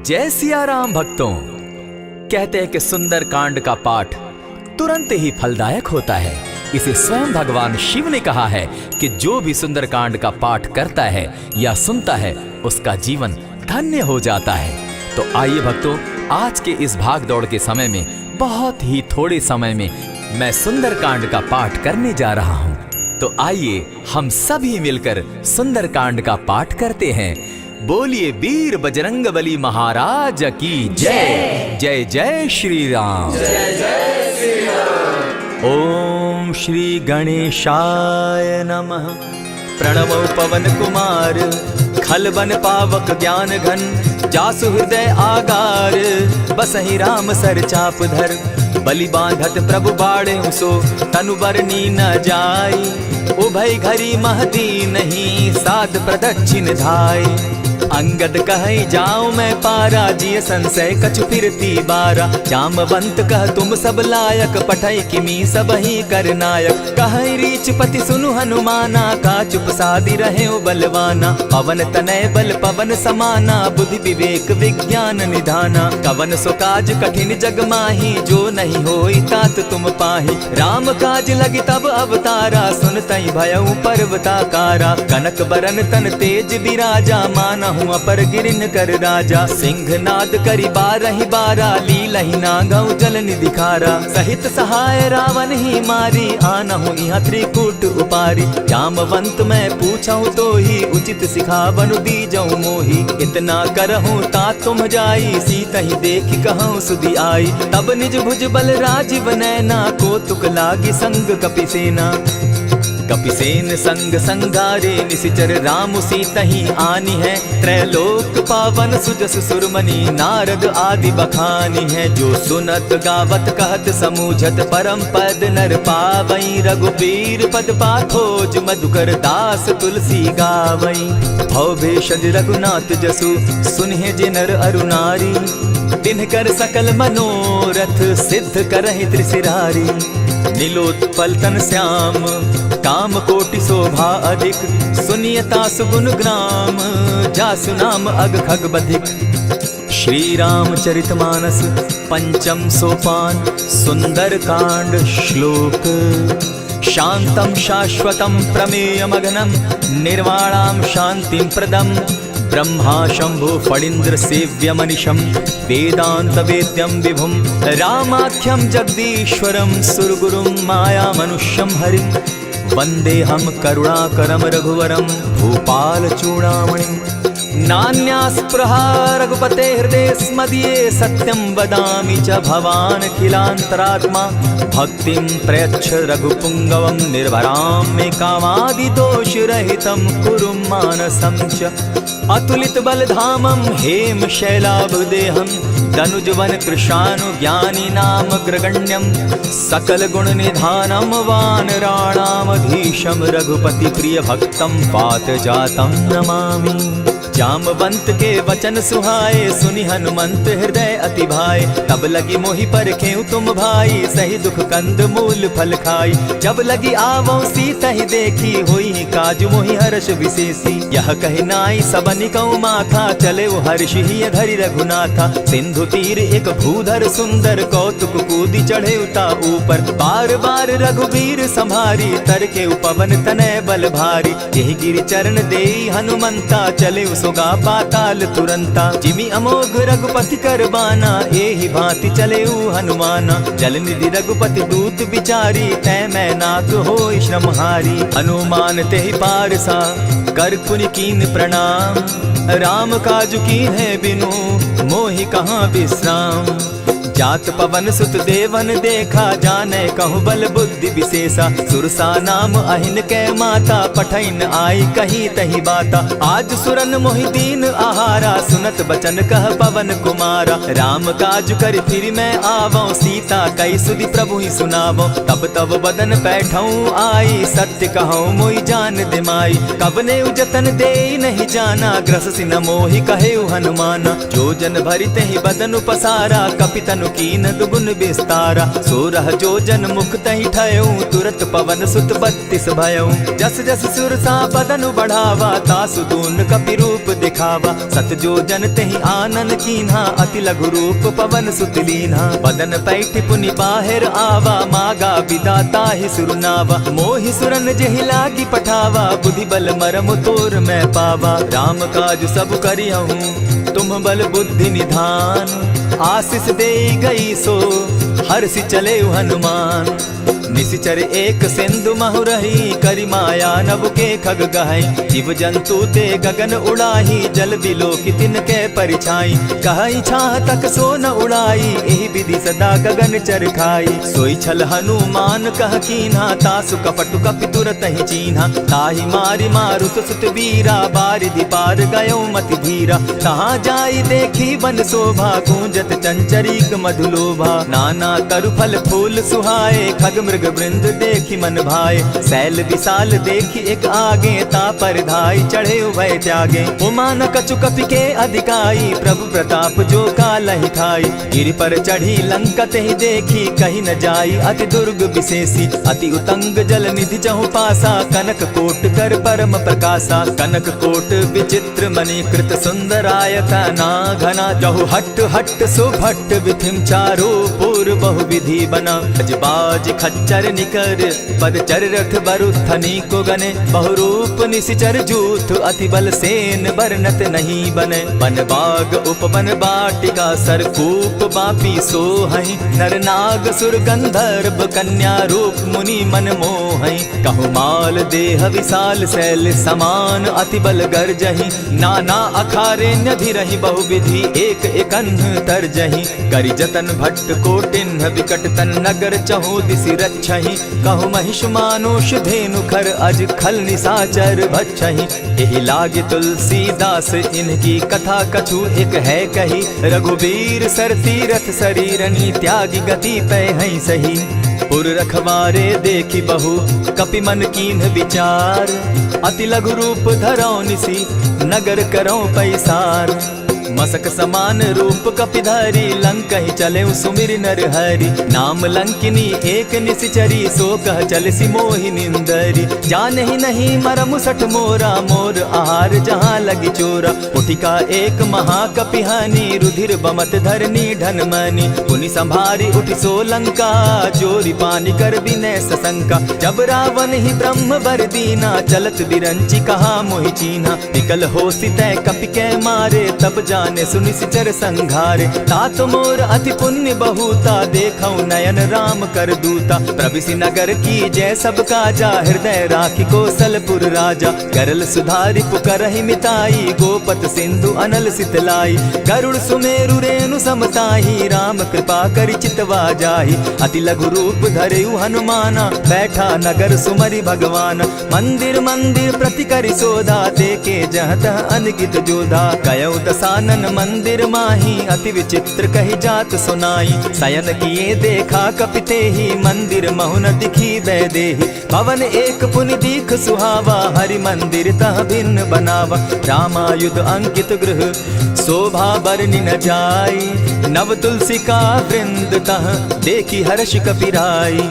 जय सिया राम भक्तों। कहते हैं कि सुंदर कांड का पाठ तुरंत ही फलदायक होता है। इसे स्वयं भगवान शिव ने कहा है कि जो भी सुंदर कांड का पाठ करता है या सुनता है उसका जीवन धन्य हो जाता है। तो आइए भक्तों, आज के इस भाग दौड़ के समय में बहुत ही थोड़े समय में मैं सुंदर कांड का पाठ करने जा रहा हूँ। तो आइए हम सभी मिलकर सुंदर कांड का पाठ करते हैं। बोलिए वीर बजरंगबली महाराज की जय। जय जय श्री राम। जय जय श्री राम। ओम श्री गणेशाय नमः। प्रणमो पवन कुमार खलबन पावक ज्ञान घन जासु हृदय आगार बसहि राम सर चाप धर बलि बांधत प्रभु बाड़े सो तनु बरनी न जाई उभय घरी महदी नहीं साध प्रदक्षिण धाय अंगद कहे जाऊं मैं पारा जिय संशय कछु फिरती बारा जामवंत कह तुम सब लायक पठै किमी सब ही कर नायक कहे रीच पति सुनु हनुमाना का चुप सादी रहे बलवाना पवन तनय बल पवन समाना बुद्धि विवेक विज्ञान निधाना कवन सो काज कठिन जग माही जो नहीं होई तात तुम पाही राम काज लगी तब अवतारा सुनतई भयउ पर्वताकारा कनक बरन तन तेज विराजा माना अपर गिरिन कर राजा सिंह नाद करी बारहि बारा लीलहि नागौ जल निधि खारा सहित सहाय रावण ही मारी आनहु इहाँ त्रिकूट उपारी जामवंत मैं पूछऊं तो ही उचित सिखावनु दीजऊं मोही इतना करहूं ता तुम जाई सीतहि देखि कहूं सुधि आई तब निज भुज बल राजीव नैना को तुक लागी संग कपिसेना कपिसेन संग संगारे निशिचर राम सीतहि आनी है त्रैलोक पावन सुजस सुरमणि नारद आदि बखानी है जो सुनत गावत कहत समूझत परम पद नर पावई रघुबीर पद पाखोज मधुकर दास तुलसी गावई भव भेषज रघुनाथ जसु सुनहि जे नर अरु नारी तिनकर सकल मनोरथ सिद्ध करहि त्रिशिरारी नीलोत्पल तन श्याम काम कोटि शोभा अधिक सुनियता सुगुण ग्राम जासु नाम अग खग बधिक। श्री रामचरितमानस पंचम सोपान सुंदर कांड श्लोक शांतम शाश्वतम प्रमेयमगनम निर्वाणाम शांतिम प्रदम ब्रह्मा शंभु फणीन्द्र सेव्य मनिशम वेदांत वेद्यम विभुम रामाख्यम जगदीश्वरम सुरगुरुम माया मनुष्यम हरिम वंदे हम करुणाकरम रघुवरम भूपाल चूड़ामणिम नान्यास्पृहा रघुपते हृदय स्मदीये सत्यं वदामि च भवान् खिलान्तरात्मा भक्तिं प्रयच्छ रघुपुङ्गवं निर्भरां मे कामादिदोषरहितं कुरु मानसं च अतुलित बलधामं हेम शैलाभदेहं दनुजवन कृशानुज्ञानी नाम ग्रगण्यं सकल गुण निधानं वानराणामधीशं रघुपति प्रिय भक्तं पात जातं नमामि। जामवंत के वचन सुहाए सुनि हनुमंत हृदय अति भाए तब लगी मोहि परखेउ तुम भाई सही दुख कंद मूल फल खाई जब लगी आवो सीतहि देखी होई काज मोहि हर्ष विशेषी यह कहि नाई सबनि कौ माथा चले हर्ष ही धरि रघुनाथा सिंधु तीर एक भूधर सुंदर कौतुक कूदी चढ़े उता ऊपर बार बार रघुबीर संभारी तर के पवन तनय बल भारी यही गिरि चरण देई हनुमंता चले सोगा पाताल तुरंता जिमि अमोघ रघुपति कर बाना एहि भांति चले हनुमाना जल निधि रघुपति दूत बिचारी तै मैं नाक होई श्रमहारी हनुमान तेहि पारसा कर पुनि कीन प्रणाम राम काजु कीन है बिनु मोहि कहाँ विश्राम जात पवन सुत देवन देखा जाने कहु बल बुद्धि विशेषा सुरसा नाम अहिन कै माता पठैन आई कही तही बाता आज सुरन मोहि दीन आहारा सुनत बचन कह पवन कुमारा राम काज कर फिर मैं आवो सीता कई सुधि प्रभु ही सुनावो तब तब बदन बैठऊं आई सत्य कहूँ मोहि जान दिमाई कबने उजतन दे नहीं जाना ग्रस सिन मोहि कहे हनुमाना जो जन भरित ही बदन पसारा कपितनु कीन दुगुन विस्तारा। 16 जोजन मुख तहि ठयऊ, तुरत पवन सुत 32 भयऊ। जस जस सुरसा बदन बढ़ावा, तासु दून कपि रूप दिखावा। 7 जोजन तेहि आनन कीन्हा, अति लघु रूप पवन सुत लीन्हा। बदन पैठ पुनि बाहिर आवा, मागा विदाता ही सुरनावा। मोहि सुरन जेहि लागी पठावा, बुद्धि बल मरम तोर मैं पावा। राम काज सब करियहूँ, तुम बल बुद्धि निधान। आशीष दे गई सो हर्षि चले हनुमान। निशिचर एक सिंधु महु रही, करि माया नभ के खग गहई। जीव जंतु ते गगन उड़ाही, जल बिलो की तिनके परिछाई। कहई छाह तक सो न उड़ाई, एहि विधि सदा गगन चर खाई। सोई छल हनुमान कह कीन्हा, तासु कपटु कपि तुरत ही चीन्हा। ताहि मारि मारुत सुत वीरा, बारिधि पार गयो मति धीरा। तहाँ जाई देखी वन शोभा, गूंजत चंचरीक मधुलोभा। नाना तरु फल फूल सुहाए, खग मृग वृंद देखी मन भाए। सैल विशाल देखी एक आगे, ता पर धाई चढ़े भय त्यागे। उमान कछु कपि के अधिकाई, प्रभु प्रताप जो कालहि खाई। गिरि पर चढ़ी लंका तेहि देखी, कहीं न जाई अति दुर्ग विशेषी। अति उतंग जल निधि चहु पासा, कनक कोट कर परम प्रकाशा। कनक कोट विचित्र मणिकृत सुंदरायतना घना। जहु हट हट सुभट विधिम चारो पूर्व बहु विधि बना। अजबाज खच्चर निकर पदचर रथ बरुथनी को गने। बहुरूप निशिचर जूथ, अति बल सेन बरनत नहीं बने। बन बाग उपवन बाटिका, सरकूप बापी सोहई। नर नाग सुर गंधर्व कन्या, रूप मुनि मन मोहई। कहु माल देह विशाल शैल समान, अति बल गर्जहि। नाना अखारे न्यधिरहि, बहुविधि एक एकन्ह तरजहि। करि जतन भट्ट कोटिन्ह, विकट तन नगर चहु दिसि रक्षहि। कहु महिष मानुष धेनु खर, अज खल निशाचर भक्षहि। एहि लागे तुलसीदास, इनकी कथा कछु एक है कही। रघुबीर सर तीरथ शरीरनी, त्यागी गति पै हई सही। पुर रखवारे देखी बहु, कपि मन कीन्ह विचार। अति लघु रूप धरौ निसी, नगर करौ पैसार। मसक समान रूप कपिधारी, लंकहि चले सुमिर नर हरि। नाम लंकिनी एक निशिचरी, सो कह चल सी मोहि निंदरी। जानहि नहीं मरम सठ मोरा, मोर आहार जहाँ लगी चोरा। उठिका एक महाकपिहानी, रुधिर बमत धरनी ढन मनी। पुनि संभारी उठि सो लंका, जोरी पानी कर विनय सशंका। जब रावण ही ब्रह्म बर दीना, चलत बिरंची कहा मोहि चीन्हा। निकल हो सितै कपि के मारे, तब जाने सुनिशिचर संघारे। तात मोर अति पुण्य बहुता, देखौ नयन राम कर दूता। प्रविशि नगर की जय सब काजा, हृदय राखी कौशलपुर राजा। करल सुधारि पुकरहि मिताई, गोपत सिंधु अनल सितलाई। गरुड़ सुमेरु रेणु समताही, राम कृपा करि चितवा जाहि। अति लघु रूप धरेउ हनुमाना, बैठा नगर सुमरि भगवान। मंदिर मंदिर प्रति करि सोधा, देखे जहाँ तह अनगित जोधा। कयौ दसानन मंदिर माही, अति विचित्र कही जात सुनाई। शयन किए देखा कपिते ही, मंदिर महुन दिखी वैदेही। भवन एक पुनि दीख सुहावा, हरि मंदिर तह भिन्न बनावा। रामायुध अंकित गृह, शोभा बरनि न जाई। नव तुलसी का वृंद तह, देखी हर्ष कपिराई।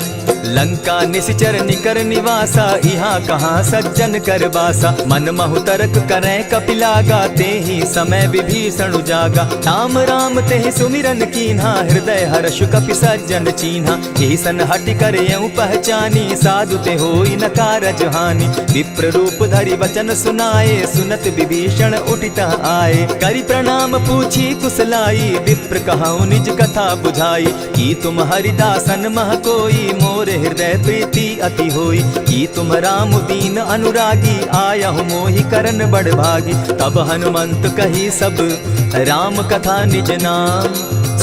लंका निशिचर निकर निवासा, यहाँ कहाँ सज्जन कर बासा। मन महु तरक करै कपिलागा, तेहि समय विभीषण जागा। राम राम तेहि सुमिरन कीन्हा, हृदय हर्ष कपि सज्जन चीन्हा। एहि सन हटि करयउ पहचानी, साधु ते होई न कारज हानि। विप्र रूप धरि वचन सुनाए, सुनत विभीषण उठितः आए। करि प्रणाम पूछी कुशलाई, विप्र कहौ निज कथा बुझाई। की तुम हरिदासन मह कोई, मोर हृदय प्रीति अति होई। की तुम राम दीन अनुरागी, आयहु मोहि करन बड़ भागी। तब हनुमंत कही सब राम कथा निज नाम।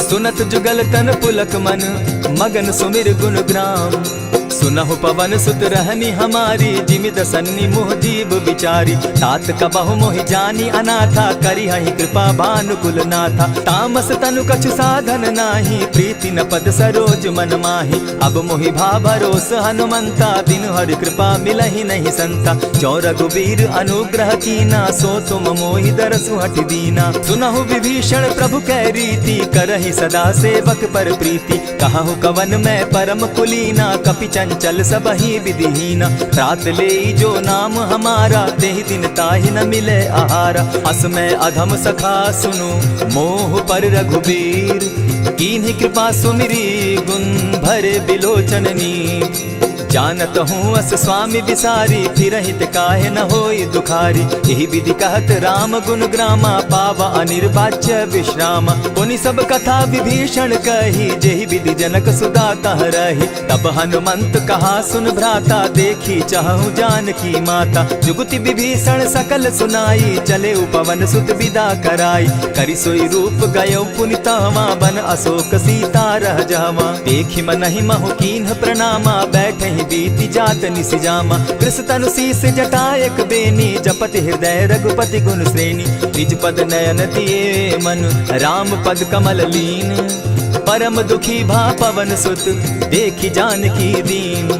सुनत जुगल तन पुलक मन, मगन सुमिर गुण ग्राम। सुनहु पवन सुत रहनी हमारी, जिमि दसन्नी मोह जीव विचारी। तात कबहु मोहि जानी अनाथा, करी हहि कृपा भानुकुल नाथा। तामस तनु कछु साधन नाही, प्रीति न पद सरोज मन माही। अब मोहि भा भरोस हनुमंता, बिनु हरि कृपा मिलहि नहीं संता। जो रघुबीर अनुग्रह कीना, सो तुम मोहि दरसु हठ दीना। सुनहु विभीषण प्रभु कै रीति, करहि सदा सेवक पर प्रीति। कहु कवन मैं परम कुलीना, कपि चंचल सबहि विधिहीना। रात ले जो नाम हमारा, तेहि दिन ताहि न मिले आहारा। अस मैं अधम सखा सुनु, मोह पर रघुबीर। कीन्ही कृपा सुमिरी, गुण भरे बिलोचन नीर। जानत हूँ अस स्वामी बिसारी, फिर हित काहे न होई दुखारी। यही विधि कहत राम गुण ग्रामा, पावा अनिर्वाच्य विश्रामा। पुनि सब कथा विभीषण कही, जेहि विधि जनक सुदा तह रही। तब हनुमंत कहा सुन भ्राता, देखी चाहूँ जानकी माता। जुगति विभीषण सकल सुनाई, चले पवन सुत विदा कराई। करि सोई रूप गयो पुनि तहवा, बन अशोक सीता रह जावा। देखी मनहि महु कीन्ह प्रणामा, बैठे बीती जात निसिजामा। कृष तनु शीस जटायक बेनी, जपति हृदय रघुपति गुण श्रेणी। निज पद नयन दिए मन, राम पद कमल लीन। परम दुखी भा पवन सुत, देखी जानकी दीन।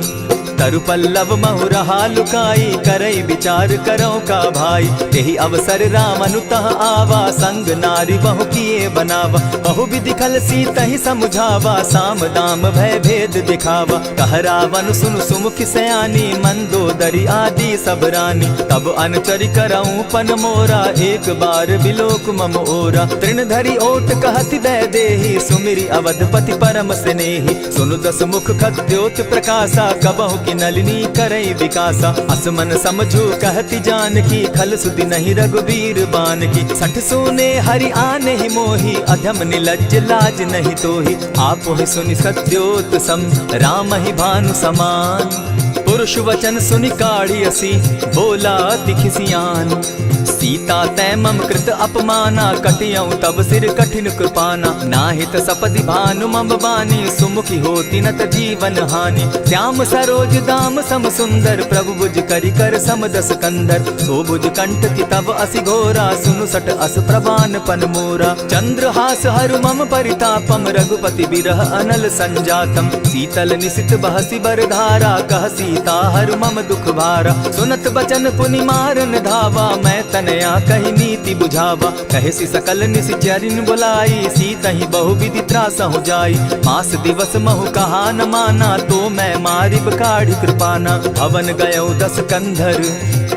तरु पल्लव महु रहा लुकाई, करई विचार करो का भाई। यही अवसर राम अनुतः आवा, संग नारी बहु किए बनावा। बहु विधि खल सीतहि समुझावा, साम दाम भय भेद दिखावा। कह रावण सुन सुमुख सयानी, मंदोदरी आदि सब रानी। तब अनुचरि करऊं पन मोरा, एक बार बिलोक मम ओरा। तृण धरि ओट कहति दय देहि, सुमिरि अवधपति परम स्नेही। सुनु दस मुख खद्योत प्रकाशा, कबहु की नलिनी करई विकासा। असमन समझू कहती जानकी, खल सुधि नहीं रघुबीर बान की। सठ सोने हरि आने ही मोही, अधम निलज्ज लाज नहीं तोही। आप ही सुनि सत्योत सम, राम ही भानु समान। पुरुष वचन सुनि काढ़ी असी, बोला तिखिसियान। सीता तै मम कृत अपमाना, कटियऊ तब सिर कठिन कृपाना। नाहित सपदि भानु मम बानी, सुमुखी होती नत जीवन हानि। श्याम सरोज दाम सम सुंदर, प्रभु बुझ करि कर सम दस कंदर। सो बुझ कंठ की तब असि घोरा, सुनु सट अस प्रवान पन मोरा। चंद्रहास हरु मम परितापम, रघुपति बिरह अनल संजातम। शीतल निशित बहसी बर धारा, कह सीता हरु मम दुख भारा। सुनत बचन पुनि मारन धावा, मैं तनया कही नीति बुझावा। कहे सी सकल निश्चरिन बुलाई, सीतहि बहु विधि त्रास हो जाई। मास दिवस महु कहा न माना, तो मैं मारिब काढ़ी कृपाना। भवन गयो दस कंधर,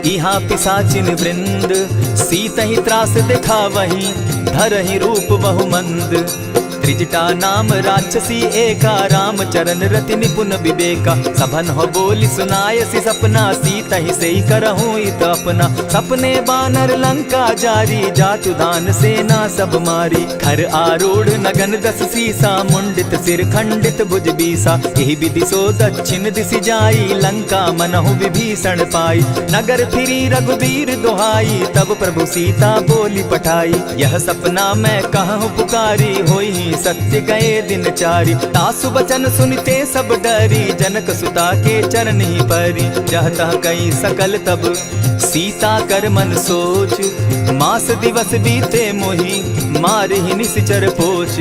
इहाँ पिशाचिन वृंद। सीतहि त्रास दिखावहि, धरहि रूप बहु मंद। त्रिजटा नाम राक्षसी एका, राम चरण रति निपुण विवेका। सभन हो बोली सुनायसी सपना, सीतहि सेई करहूँ इत अपना। सपने बानर लंका जारी, जातु दान सेना सब मारी। खर आरूढ़ नगन दस सीसा, मुंडित सिर खंडित भुज बीसा। यही विधि सो दक्षिण दिशि जाई, लंका मनहु विभीषण पाई। नगर फिरी रघुबीर दुहाई, तब प्रभु सीता बोली पठाई। यह सपना मैं कहूँ पुकारी, होई सत्य गए दिन चारी। तासु बचन सुनते सब डरी, जनक सुता के चरण ही परी। जहता कई सकल तब सीता कर मन सोच, मास दिवस बीते मोही, मार ही निश्चर पोच।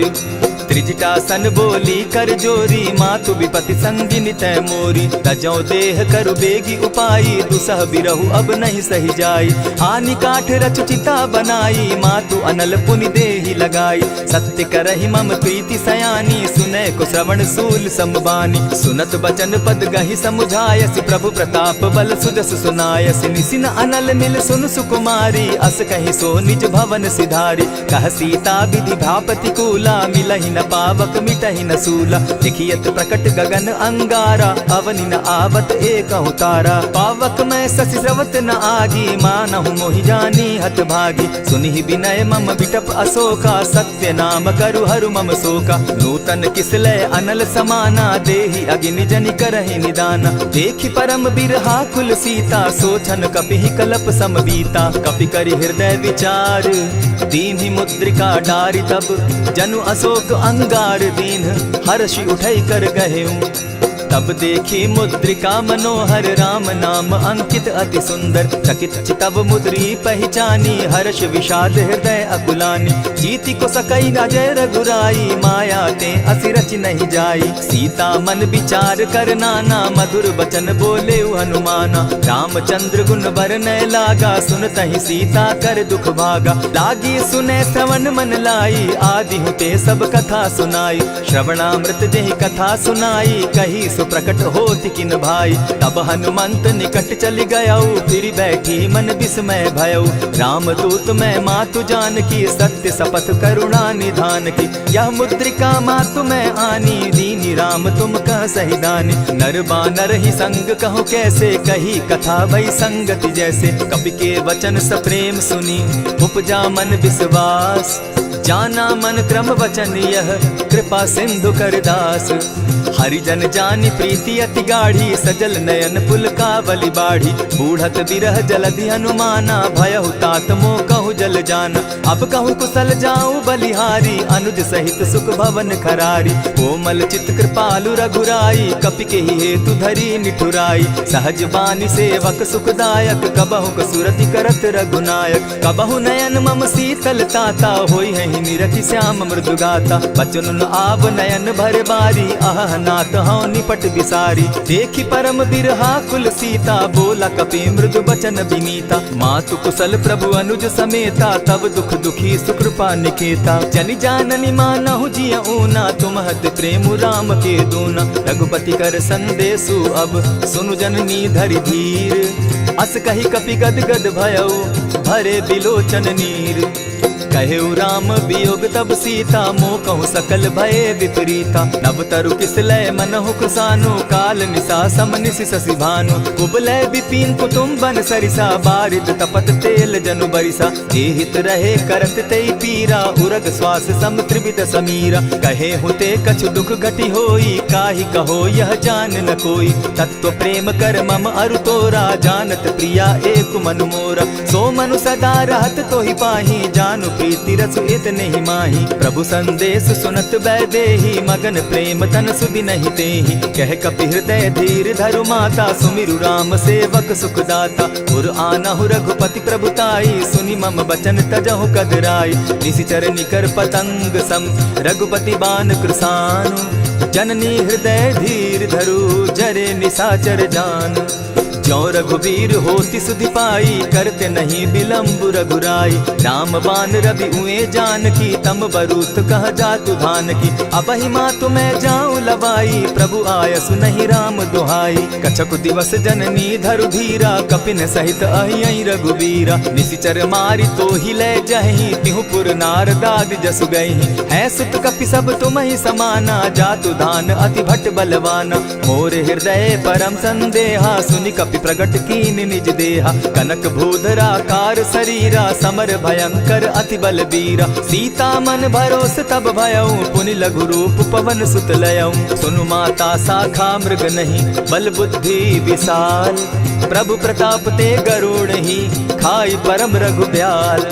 त्रिजटा सन बोली कर जोरी, मातु विपति संगिनी तै मोरी। तजौ देह करु बेगी उपाई, दुसह बिरहु अब नहीं सही जाई। आनि काठ रच चिता बनाई, मातु अनल पुनि देहि लगाई। सत्य करहि मम प्रीति सयानी, सुनै को श्रवण सूल समबानी। सुनत बचन पद गहि समुझायसि, प्रभु प्रताप बल सुजस सुनायसि। निसिन अनल मिल सुन सुकुमारी, अस कहि सो निज भवन सिधारी। कह सीता विधि भा प्रतिकूला, मिलहि न पावक मिटहि न सूला। लिखियत प्रकट गगन अंगारा, अवनि न आवत एकहु तारा। पावक मैं शशि स्रवत न आगी, मानहु मोहि जानी हत भागी। सुनिहि विनय मम बिटप अशोका, सत्य नाम करु हरु मम शोका। नूतन किसलय अनल समाना, देहि अगिनि जनि करहि निदाना। देखि परम बिरहा कुल सीता, सोचन कपिहि कलप सम बीता। कपि करि हृदय विचार, दीन्हि मुद्रिका डारि। तब जनु अशोक अंगार दीन, हर्षि उठै कर गहेऊ। तब देखी मुद्रिका मनोहर राम नाम अंकित अति सुंदर। चकित चितव मुद्री पहचानी हर्ष विषाद हृदय अकुलानी। जीति को सकई अजय रघुराई माया ते असिरच नहीं जाई। सीता मन विचार कर नाना मधुर बचन बोले हनुमाना। रामचंद्र गुण बरनय लागा सुनतहि सीता कर दुख भागा। लागी सुने श्रवण मन लाई आदि हुते सब कथा सुनाई। श्रवणामृत जेहि कथा सुनाई कही सो प्रकट होति किन भाई। तब हनुमंत निकट चली गयऊ फिर बैठी मन विस्मय भयऊ। राम दूत मैं मातु जान की सत्य शपथ करुणा निधान की। यह मुद्रिका मातु मैं आनी दीनी राम तुम कह सही दानी। नर बानर ही संग कहो कैसे कही कथा भई संगति जैसे। कपि के वचन सप्रेम सुनी उपजा मन विश्वास। जाना मन क्रम वचन यह कृपा सिंधु कर दास। हरिजन जानी प्रीति अति गाढ़ी सजल नयन पुलकावली बाढ़ी। बूढ़त बिरह जलधि हनुमाना भयहु तात मोह कहु जल जाना। अब कहु कुशल जाऊं बलिहारी अनुज सहित सुख भवन खरारी। कोमल चित कृपालु रघुराई कपि के ही हेतु धरी निठुराई। सहज बानी सेवक सुखदायक कबहु कसुरति करत रघुनायक। कबहु नयन मम शीतल ताता होई है निरखि श्याम मृदु गाता। बचन आव नयन भर बारी आह नाथ हौ निपट बिसारी। देखी परम बिरहा कुल सीता बोला कपि मृदु बचन विनीता। मातु कुशल प्रभु अनुज समेता तब दुख दुखी सुकृपा निकेता। जनि जाननी मानहु जिय ऊना तुम हत प्रेम राम के दूना। रघुपति कर संदेशु अब सुनु जननी धरि धीर। अस कही कपि गद गद भयऊ भरे बिलोचन नीर। कहेउ राम वियोग तब सीता मोह कहु सकल भय विपरीता। नव तरु किसलय मनहु खुसानु काल निशा समनिशि शशि भानु। कुबलय विपिन कुटुम्बन सरिसा बारिद तपत तेल जनु बरिसा। जे हित रहे करत तेई पीरा उरग श्वास सम त्रिविध समीरा। कहे हुते कछु दुख घटी होई काहि कहो यह जान न कोई। तत्व प्रेम कर मम अरु तोरा जानत प्रिया एक मनु मोरा। सो मनु सदा रहत तोहि पाही जानु प्रीति रसु इतने ही माही। प्रभु संदेश सुनत बैदेही मगन प्रेम तन सुधि नहीं तेहि। कह कपि हृदय धीर धरु माता सुमिरु राम सेवक सुखदाता। उर आनहु रघुपति प्रभुताई सुनि मम बचन तजहु कदराई। निशिचर निकर पतंग सम रघुपति बान कृसानु। जननी हृदय धीर धरु जरे निशाचर जान। ज्यों रघुवीर होति सुधि पाई करते नहीं विलम्ब रघुराई। राम बान रवि उए जानकी तम बरूत कह जातु धान की। अबहि मातु मैं जाऊं लवाई प्रभु आयसु नहीं राम दुहाई। कछक दिवस जननी धरु धीरा कपिन सहित अहियहि रघुवीरा। निशिचर मारि तो ही ले जहि तिहु पुर नारदादि जसु गई। है सुत कपि सब तुम ही समाना जातु धान अति भट बलवाना। मोर हृदय परम संदेहा सुनि कपि प्रगट कीन निज देहा। कनक भूधराकार शरीरा समर भयंकर अति बलबीरा। सीता मन भरोस तब भयऊ पुनि लघु रूप पवन सुत लयऊ। सुनु माता शाखा मृग नहीं बल बुद्धि विशाल। प्रभु प्रताप ते गरुड़ ही खाई परम रघु ब्याल।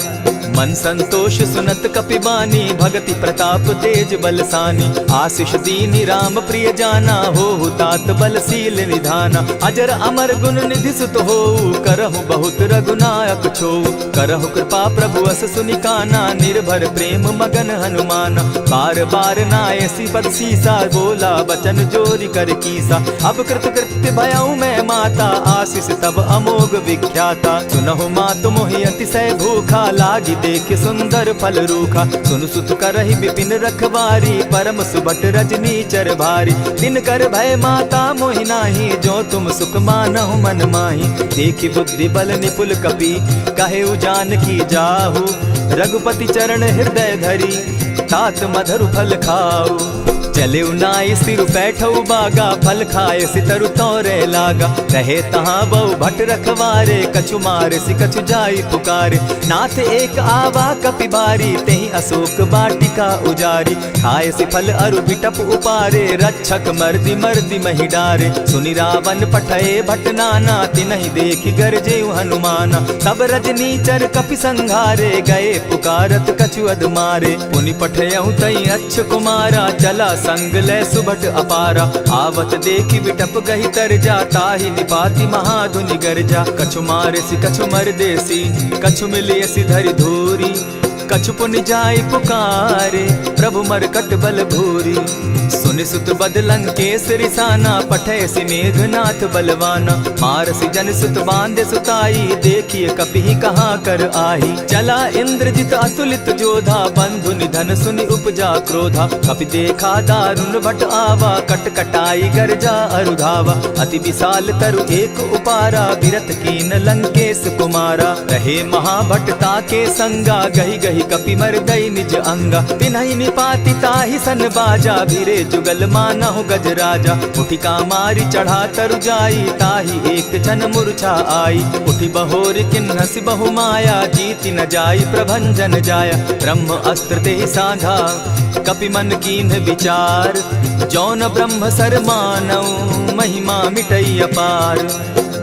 मन संतोष सुनत कपि बानी भगति प्रताप तेज बलसानी। आशीष दीनी राम प्रिय जाना हो तात बलशील निधाना। अजर अमर गुण निधि सुत हो करहु बहुत रघुनायक छो। करहु कृपा प्रभु अस सुनि काना निर्भर प्रेम मगन हनुमाना। बार बार नायसी पद सीसा बोला बचन जोरी कर कीसा। अब कृत कृत्य भयऊ मैं माता आशीष तब अमोघ विख्याता। सुनहु मातु मोहि अतिशय भूखा लागी देख सुंदर फल रूखा। सुनु सुत करहि विपिन रखवारी परम सुबट रजनी चर भारी। दिन कर भय माता मोहि नाही जो तुम सुख मानहु मन माही। देखी बुद्धि बल निपुल कपि कहे जानकी जाहु। रघुपति चरण हृदय धरी तात मधुर फल खाऊ। चले नाई सिर बैठऊ बागा फल खाए सितरु तोरे लागा। रहे तहाँ बहु भट रखवारे कछु मारे सि कछु जाई पुकारे। नाथ एक आवा कपि बारी तेहि अशोक बाटिका उजारी। खाए सि फल अरु बिटप उपारे रक्षक मर्दि मर्दि महि डारे। सुनि रावण पठये भट नाना तिनहि देखि गरजे हनुमाना। तब रजनीचर कपि संघारे गए पुकारत कछु अध मारे। पुनि पठयहु तई अच्छ कुमारा चला संग ले सुभट अपारा, आवत देखी विटप गही तर जाता ही निपाति महाधुनि गर्जा। कछु मारेसी कछु मर देसी, कछु मिलियसी धरि धूरी, कछु पुनि जाय पुकारे, प्रभु मरकट बल भूरी। सुनि सुत बद लंकेश रिसाना, पठैसी मेघनाथ बलवाना। मारसी जन सुत बांधे सुताई, देखिए कपि कहाँ कर आही। चला इंद्रजित अतुलित जोधा, बंधु निधन सुनि उपजा क्रोधा। कपि देखा दारुण भट आवा, कट कटाई गर्जा अरुधावा। अति विशाल तरु एक उपारा, बिरत कीन लंकेश कुमारा। रहे महाभट ताके संगा, गही गही कपि मर गई निज अंगा। तिन्हि निपाति ताहि सन बाजा, भीरे जुगल मानहु गज राजा। उठिका मारी चढ़ा तरु जाई, ताहि एक जन मूर्छा आई। उठि बहोर किन्हसि बहु माया, जीति न जाई प्रभंजन जाया। ब्रह्म अस्त्र तेहि साधा, कपि मन कीन्ह विचार। जौन ब्रह्म सर मानऊ, महिमा मिटई अपार।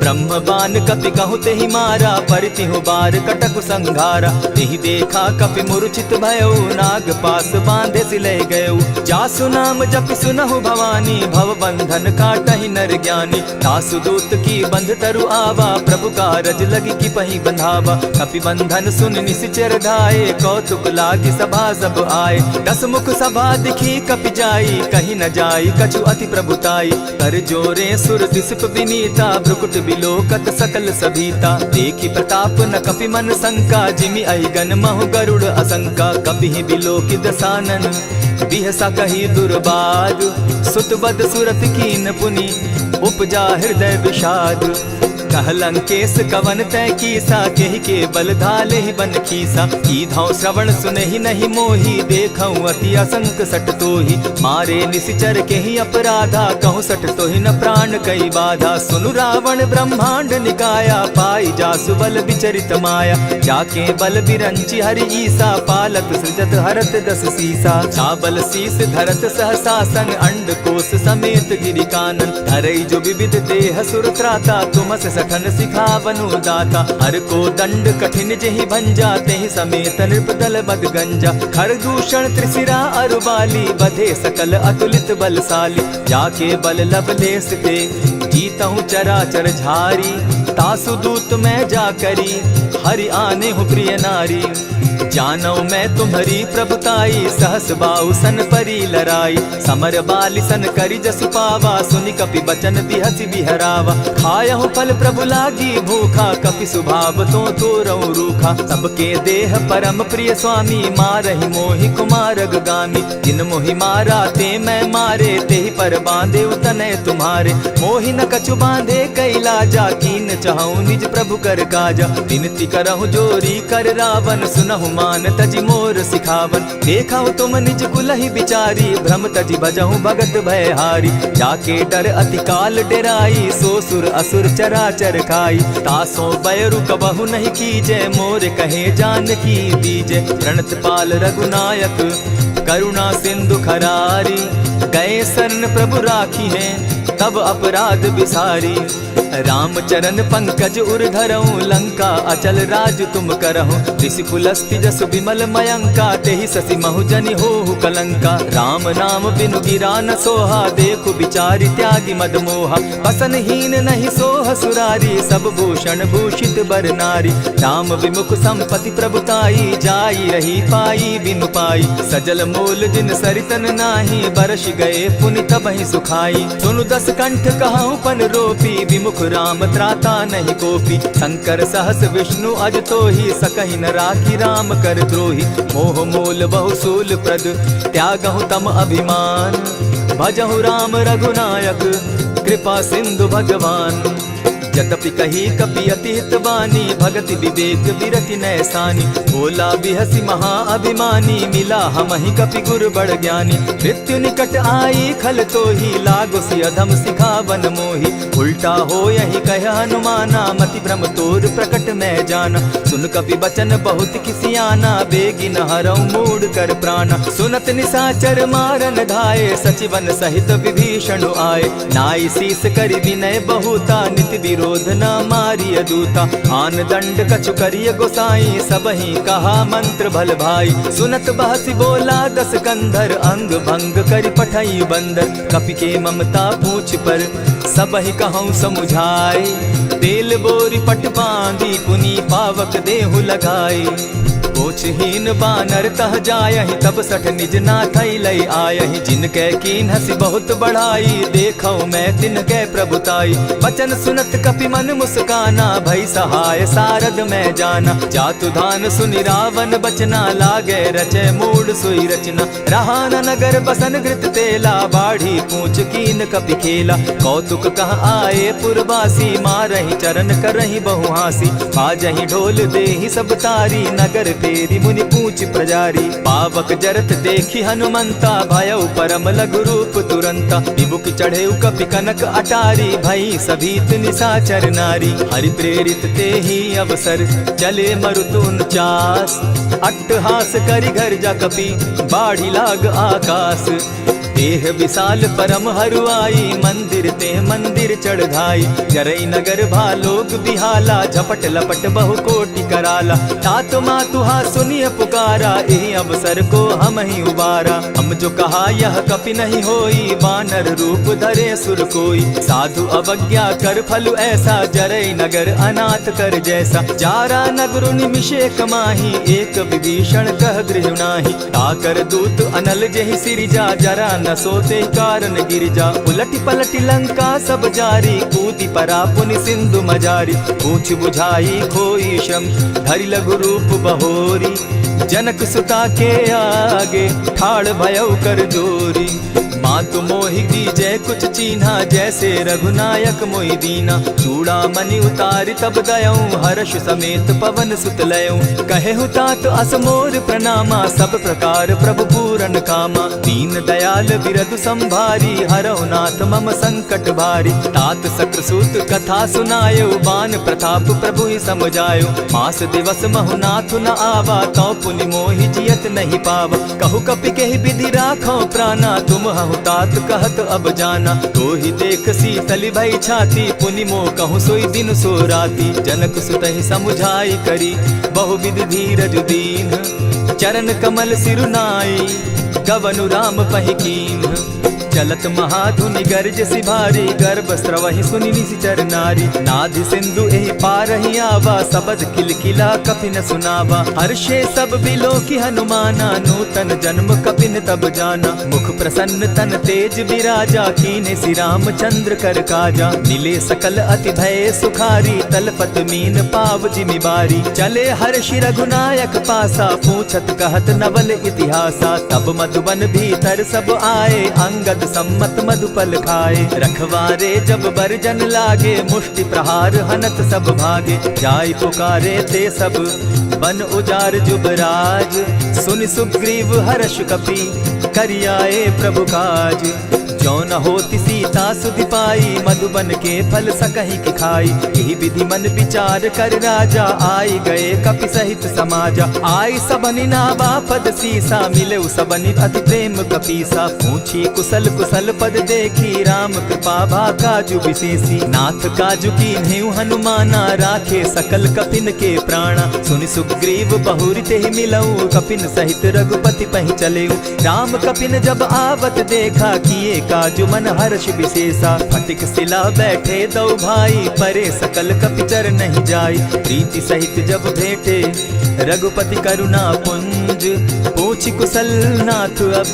ब्रह्म बान कपि कहु तेहि मारा, परितिहु बार कटक संघारा। तेहि देखा कपि मूर्छित भयउ, नाग पास बांधे सिले गयउ। जासु नाम जपि सुनहु भवानी, भव बंधन काटहि नर ज्ञानी। तासु दूत की बंध तरु आवा, प्रभु कारज लगी की पही बंधावा। कपि बंधन सुन निसिचर धाये, कौतुक लागी सभा सब आए। दस मुख सभा दिखी कपि जाई, कहीं न जाई कछु अति प्रभुताई। कर जोरे सुर दिसप विनीता, भ्रुकुट बिलोकत सकल सभीता। देखी प्रताप न कपि मन शंका, जिमि अहिगन महु गरुड़ असंका। कपि बिलोकि दसानन, बिहसा कही दुर्बाद। सुत बद सुरत कीन पुनि, उपजा हृदय विषाद। कह लंकेश कवन तय कीसा, केहि के बल धाले ही बन खीसा। कीधौ श्रवण सुनहि नहीं मोही, देखऊं अति असंक सट तोही। मारे निसिचर केहि अपराधा, कहूँ सट तोहि न प्राण कई बाधा। सुनु रावण ब्रह्मांड निकाया, पाई जासु बल विचरित माया। जाके बल बिरंची हरि ईसा, पालत सृजत हरत दस सीसा। चाबल शीस धरत सहसासन, अंड कोश समेत गिरि कानन। धरई जो विविध देह सुर त्राता, तुमस सठन सिखावनु दाता। हर को दंड कठिन जेहि भंजा, तेहि समेत नृपदल बद गंजा। खर दूषण त्रिशिरा अरुबाली, बधे सकल अतुलित बलशाली। जाके बल लवलेस ते, जीतहु चराचर झारी। तासु दूत मैं जा करी, हरि आने हूँ प्रिय नारी। जानौ मैं तुम्हारी प्रभुताई, सहस बाहु सन परी लराई। समर बाली सन करि जसु पावा, सुनि कपि बचन बिहसि बिहरावा। खायहु फल प्रभु लागी भूखा, कपि सुभाव तो तोरऊ रूखा। सबके देह परम प्रिय स्वामी, मारहि मोहि कुमारग गामी। जिन मोहि मारा ते मैं मारे, तेहि पर बांधे उतने तुम्हारे। मोहि न कछु बांधे कैलाजा, कीन चाहूं निज प्रभु कर काजा। विनती करहु जोरी कर रावण, सुनहु मान तजि मोर सिखावन। देखा तुम निज कुलहि बिचारी, भ्रम तजि भजहु भगत भयहारी। जाके डर अति काल डेराई, सो सुर असुर चराचर खाई। तासो बैरु कबहु नहीं कीजे, मोर कहे जानकी दीजे। प्रणत पाल रघुनायक, करुणा सिंधु खरारी। गए शरण प्रभु राखी हैं, तब अपराध बिसारी। राम चरण पंकज उर धरऊं, लंका अचल राज तुम करहूं। ऋषि पुलस्ति जस विमल मयंका, तेहि ससि महु जनि होहु कलंका। राम नाम बिनु गिरा न सोहा, देखु बिचारी त्यागी मद मोहा। बसन हीन नहीं सोह सुरारी, सब भूषण भूषित बर नारी। राम विमुख संपति प्रभुताई, जाई रही पाई बिनु पाई। सजल मोल जिन सरितन नाही, बरस गए पुनि तबहि सुखाई। सुनु दस कंठ कहूँ पन रोपी, विमुख राम त्राता नहीं कोपी। शंकर सहस विष्णु अज तो ही, सकहि न राखी राम कर द्रोही। मोह मोल बहुसूल प्रद, त्यागहु तम अभिमान। भजहु राम रघुनायक, कृपा सिंधु भगवान। जतपि कही कपि अति हितवानी, भगति विवेक विरति नैसानी। बोला बिहसि महा अभिमानी, मिला हमहि कपि गुर बड़ ज्ञानी। मृत्यु निकट आई खल तो ही, लागो सि अधम सिखावन मोही। उल्टा हो यही कह हनुमाना, मति भ्रम तोर प्रकट मैं जाना। सुन कपि बचन बहुत किसियाना, बेगी न हरऊ मूढ़ कर प्राणा। सुनत निसाचर मारन धाये, सचिवन सहित विभीषण आए। नाई शीस करि विनय बहुता, नित क्रोध न मारिय दूता। आन दंड कछु करिय गोसाई, सबहि कहा मंत्र भल भाई। सुनत बहसी बोला दस कंधर, अंग भंग करि पठई बंदर। कपि के ममता पूछ पर, सबहि कहूँ समुझाए। तेल बोरी पट बांधी, पुनि पावक देहु लगाई। पोछहीन बानर तह जायहि, तब सठ निज नाथई लई आयहि। जिनके कीन हसी बहुत बढ़ाई, देखौ मैं तिनके प्रभुताई। बचन सुनत कपि मन मुस्काना, भई सहाय सारद में जाना। जातु धान सुनि रावण बचना, लागे रचे मूड सोई रचना। रहा न नगर बसन घृत तेला, बाढ़ी पूछ कीन कपि खेला। कौतुक कह आए पुरवासी, मारहि चरण करहि बहु हासी। बाजहि ढोल देहि सब तारी, नगर फेरी मुनि पूछ प्रजारी। पावक जरत देखी हनुमंता, भयउ परम लघु रूप तुरंता। विमुख चढ़े कपि कनक अटारी, भई सभीत निशाचर नारी। हरि प्रेरित ते ही अवसर, चले मरुतुन चास। अट्टहास करि घर जा कपि, बाढ़ी लाग आकाश। देह विशाल परम हरुआई, मंदिर ते मंदिर चढ़ाई। जरई नगर भालोग बिहाला, झपट लपट बहु कोटि कराला। तात मातुहा सुनिय पुकारा, एहि अवसर को हम ही उबारा। हम जो कहा यह कपि नहीं होई, वानर रूप धरे सुर कोई। साधु अवज्ञा कर फल ऐसा, जरई नगर अनाथ कर जैसा। जारा नगरु निमिषे कमाही, एक विभीषण कह गृह नाही। ताकर दूत अनल जेहि सिरिजा, जरा न सोते कारण गिरिजा। उलटी पलटी लंका सब जारी, कूदी परा पुनि सिंधु मजारी। पूछ बुझाई खोई श्रम, धरि लघु रूप बहोरी। जनक सुता के आगे, ठाड़ भयउ कर जोरी। मातु मोहि दीजै कुछ चीन्हा, जैसे रघुनायक मोहि दीना। चूड़ा मणि उतारि तब दयऊं, हर्ष समेत पवन सुत लयऊं। कहेहु तात असमोर प्रणामा, सब प्रकार प्रभु पूरन कामा। दीन दयाल बिरदु संभारी, हरहु नाथ मम संकट भारी। तात सक्रसूत कथा सुनायो, बान प्रताप प्रभु ही समझायो। मास दिवस महु नाथ न आवा, तौ पुनि मोहि जियत नहीं पावा। कहु कपि केहि विधि राखो प्राणा, तुम हहु तात कहत अब जाना। तो ही देख शीतल भई छाती, पुनि मोह कहूँ सोई दिन सो राती। जनक सुतहि समुझाई करी, बहु विधि धीरज दीन। चरण कमल सिरुनाई, गवनु राम पहि कीन। चलत महाधुनि गर्ज सिभारी, गर्भ स्रवहि सुनि निशिचर नारी। नाधि सिंधु एहि पारहि आवा, सबद किलकिला कपि न सुनावा। हर्षे सब बिलो की हनुमाना, नूतन जन्म कपि न तब जाना। मुख प्रसन्न तन तेज विराजा, कीने श्री रामचंद्र कर काजा। मिले सकल अति भय सुखारी, तलपत मीन पाव जिमि बारी। चले हर्षि रघुनायक पासा, पूछत कहत नवल इतिहासा। तब मधुबन भीतर सब आए, अंगद सम्मत मधुपल खाए। रखवारे जब बरजन लागे, मुष्टि प्रहार हनत सब भागे। जाय पुकारे ते सब, बन उजार जुबराज। सुनि सुग्रीव हर्ष कपि, करियाए प्रभु काज। जो न होती सीता सुधि पाई, मधुबन के फल सकहि की खाई। यही विधि मन विचार कर राजा, आई गए कपि सहित समाजा। आई सबनि नावा पद सीसा, मिले सबनि अति प्रेम कपीसा। पूछी कुशल कुशल पद देखी, राम कृपा भा काजु विशेषी। नाथ काजु कीन्हेउ हनुमाना, राखे सकल कपिन के प्राणा। सुनि सुग्रीव बहुरि तेहि मिलऊ, कपिन सहित रघुपति पहि चलेऊ। राम कपिन जब आवत देखा, किए काजु मन हर्ष विशेषा। फटिक सिला बैठे दो भाई, परे सकल कपिचर नहीं जाई। प्रीति सहित जब भेटे, रघुपति करुणा पुंज। पूछि कुशल नाथ अब,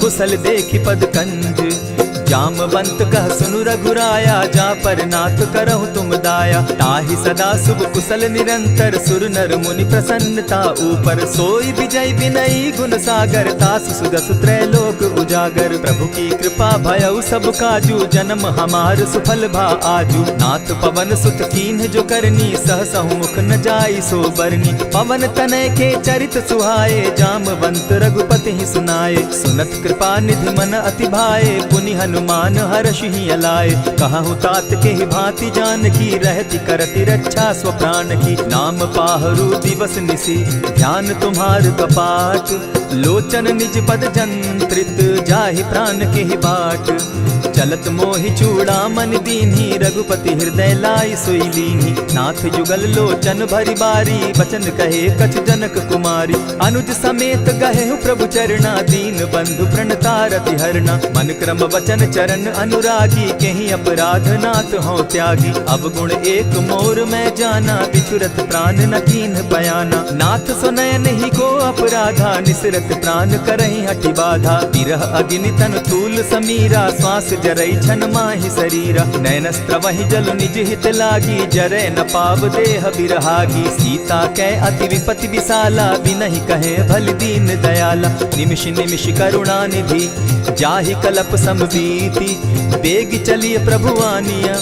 कुशल देखि पद कंज। जामवंत कह सुनु रघुराया, जा पर नाथ करहु तुम दाया। ताहि सदा शुभ कुशल निरंतर, सुर नर मुनि प्रसन्नता ऊपर। सोई विजय विनयी गुण सागर, तास सुदस त्रैलोक उजागर। प्रभु की कृपा भयउ सब काजू, जन्म हमार सुफल भा आजू। नाथ पवन सुत कीन्ह जो करनी, सहसहु मुख न जाई सो बरनी। पवन तनय के चरित सुहाए, जामवंत रघुपति ही सुनाए। सुनत कृपा निधि मन अति भाए, पुनि हनु हनुमान हर्ष ही अलाए। कहूँ तात के ही भांति जान की, रहती करती रक्षा स्व प्राण की। नाम पाहरु दिवस निसी, ध्यान तुम्हार कपाट। लोचन निज पद जंत्रित, जाहि प्राण के ही बाट। चलत मोहि चूड़ामणि दीन्ही, रघुपति हृदय लाई सोई लीन्ही। नाथ जुगल लोचन भरी बारी, बचन कहे कछ जनक कुमारी। अनुज समेत गहे प्रभु चरणा, दीन बंधु प्रणतारति हरना। मन क्रम वचन चरण अनुरागी, कहीं अपराध नाथ हो त्यागी। अब गुण एक मोर में जाना, बिछुरत प्राण न कीन्ह बयाना। नाथ सुनयन ही को अपराधा, निसरत प्राण करहि हठि बाधा। विरह अग्नि तन तूल समीरा, श्वास जरई छन माहि शरीरा। नैनस्त्र वही जल निज हित लागी, जरै न पाव देह बिरहागी। सीता कै अति विपति विशाला, बिनहि कहे भल दीन दयाला। निमिष निमिष करुणा निधि, जाहि कलप समबीति। बेग चलिए प्रभु आनिया,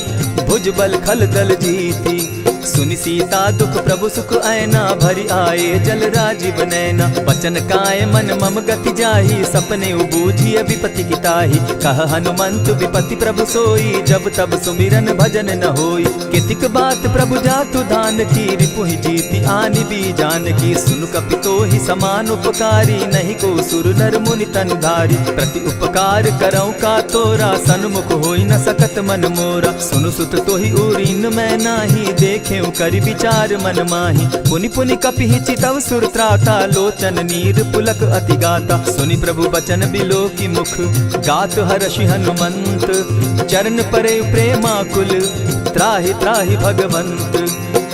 भुजबल खल दल जीती। सुनि सीता दुख प्रभु सुख ऐना, भरी आए जल राजीव नैना। वचन काय मन मम गति जाहि, सपने बूझिय विपति किताहि। कह हनुमंत विपति प्रभु सोई, जब तब सुमिरन भजन न होई। कितिक बात प्रभु जातु धान की, रिपुहि जीति आनि भी जान की। सुनु कपितो ही समान उपकारी, नहीं को सुर नर मुनि तन धारी। प्रति उपकार करऊँ का तोरा, सन्मुख होई न सकत मन मोरा। सुनु सुत तोहि उरीन मैं नाही, देखे करि विचार मन माही। पुनि पुनि कपिहि चितव सुर त्राता, लोचन नीर पुलक अति गाता। सुनि प्रभु बचन बिलो की मुख, गात हर्षि हनुमंत। चरण परे प्रेमाकुल, त्राहि त्राहि भगवंत।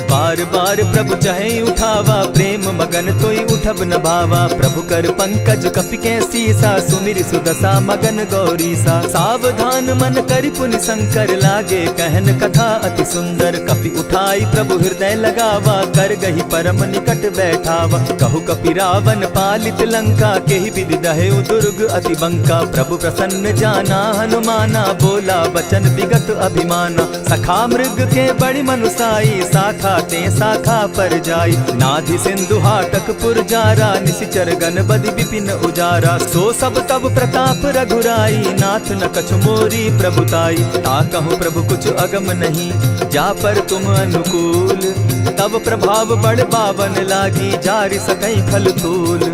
बार बार प्रभु चहे उठावा, प्रेम मगन तोई उठब न भावा। प्रभु कर पंकज कपि के सीसा, सुमिर सुदशा मगन गौरीसा। सावधान मन करि पुनि शंकर, लागे कहन कथा अति सुंदर। कपि उठाई प्रभु हृदय लगावा, कर गही परम निकट बैठावा। कहु कपि रावण पालित लंका, केहि विधि दहेउ दुर्ग अति बंका। प्रभु प्रसन्न जाना हनुमाना, बोला वचन विगत अभिमाना। सखा मृग के बड़ी मनुसाई, साखा ते शाखा पर जाई। नाधि सिंधु हाटक पुर जारा, निशिचर गण बदि विपिन उजारा। सो सब तब प्रताप रघुराई, नाथ न कछु मोरी प्रभुताई। ताकहु प्रभु कुछ अगम नहीं, जा पर तुम अनुकूल। तब प्रभाव बड़ पावन लागी, जारि सकई खल तूल।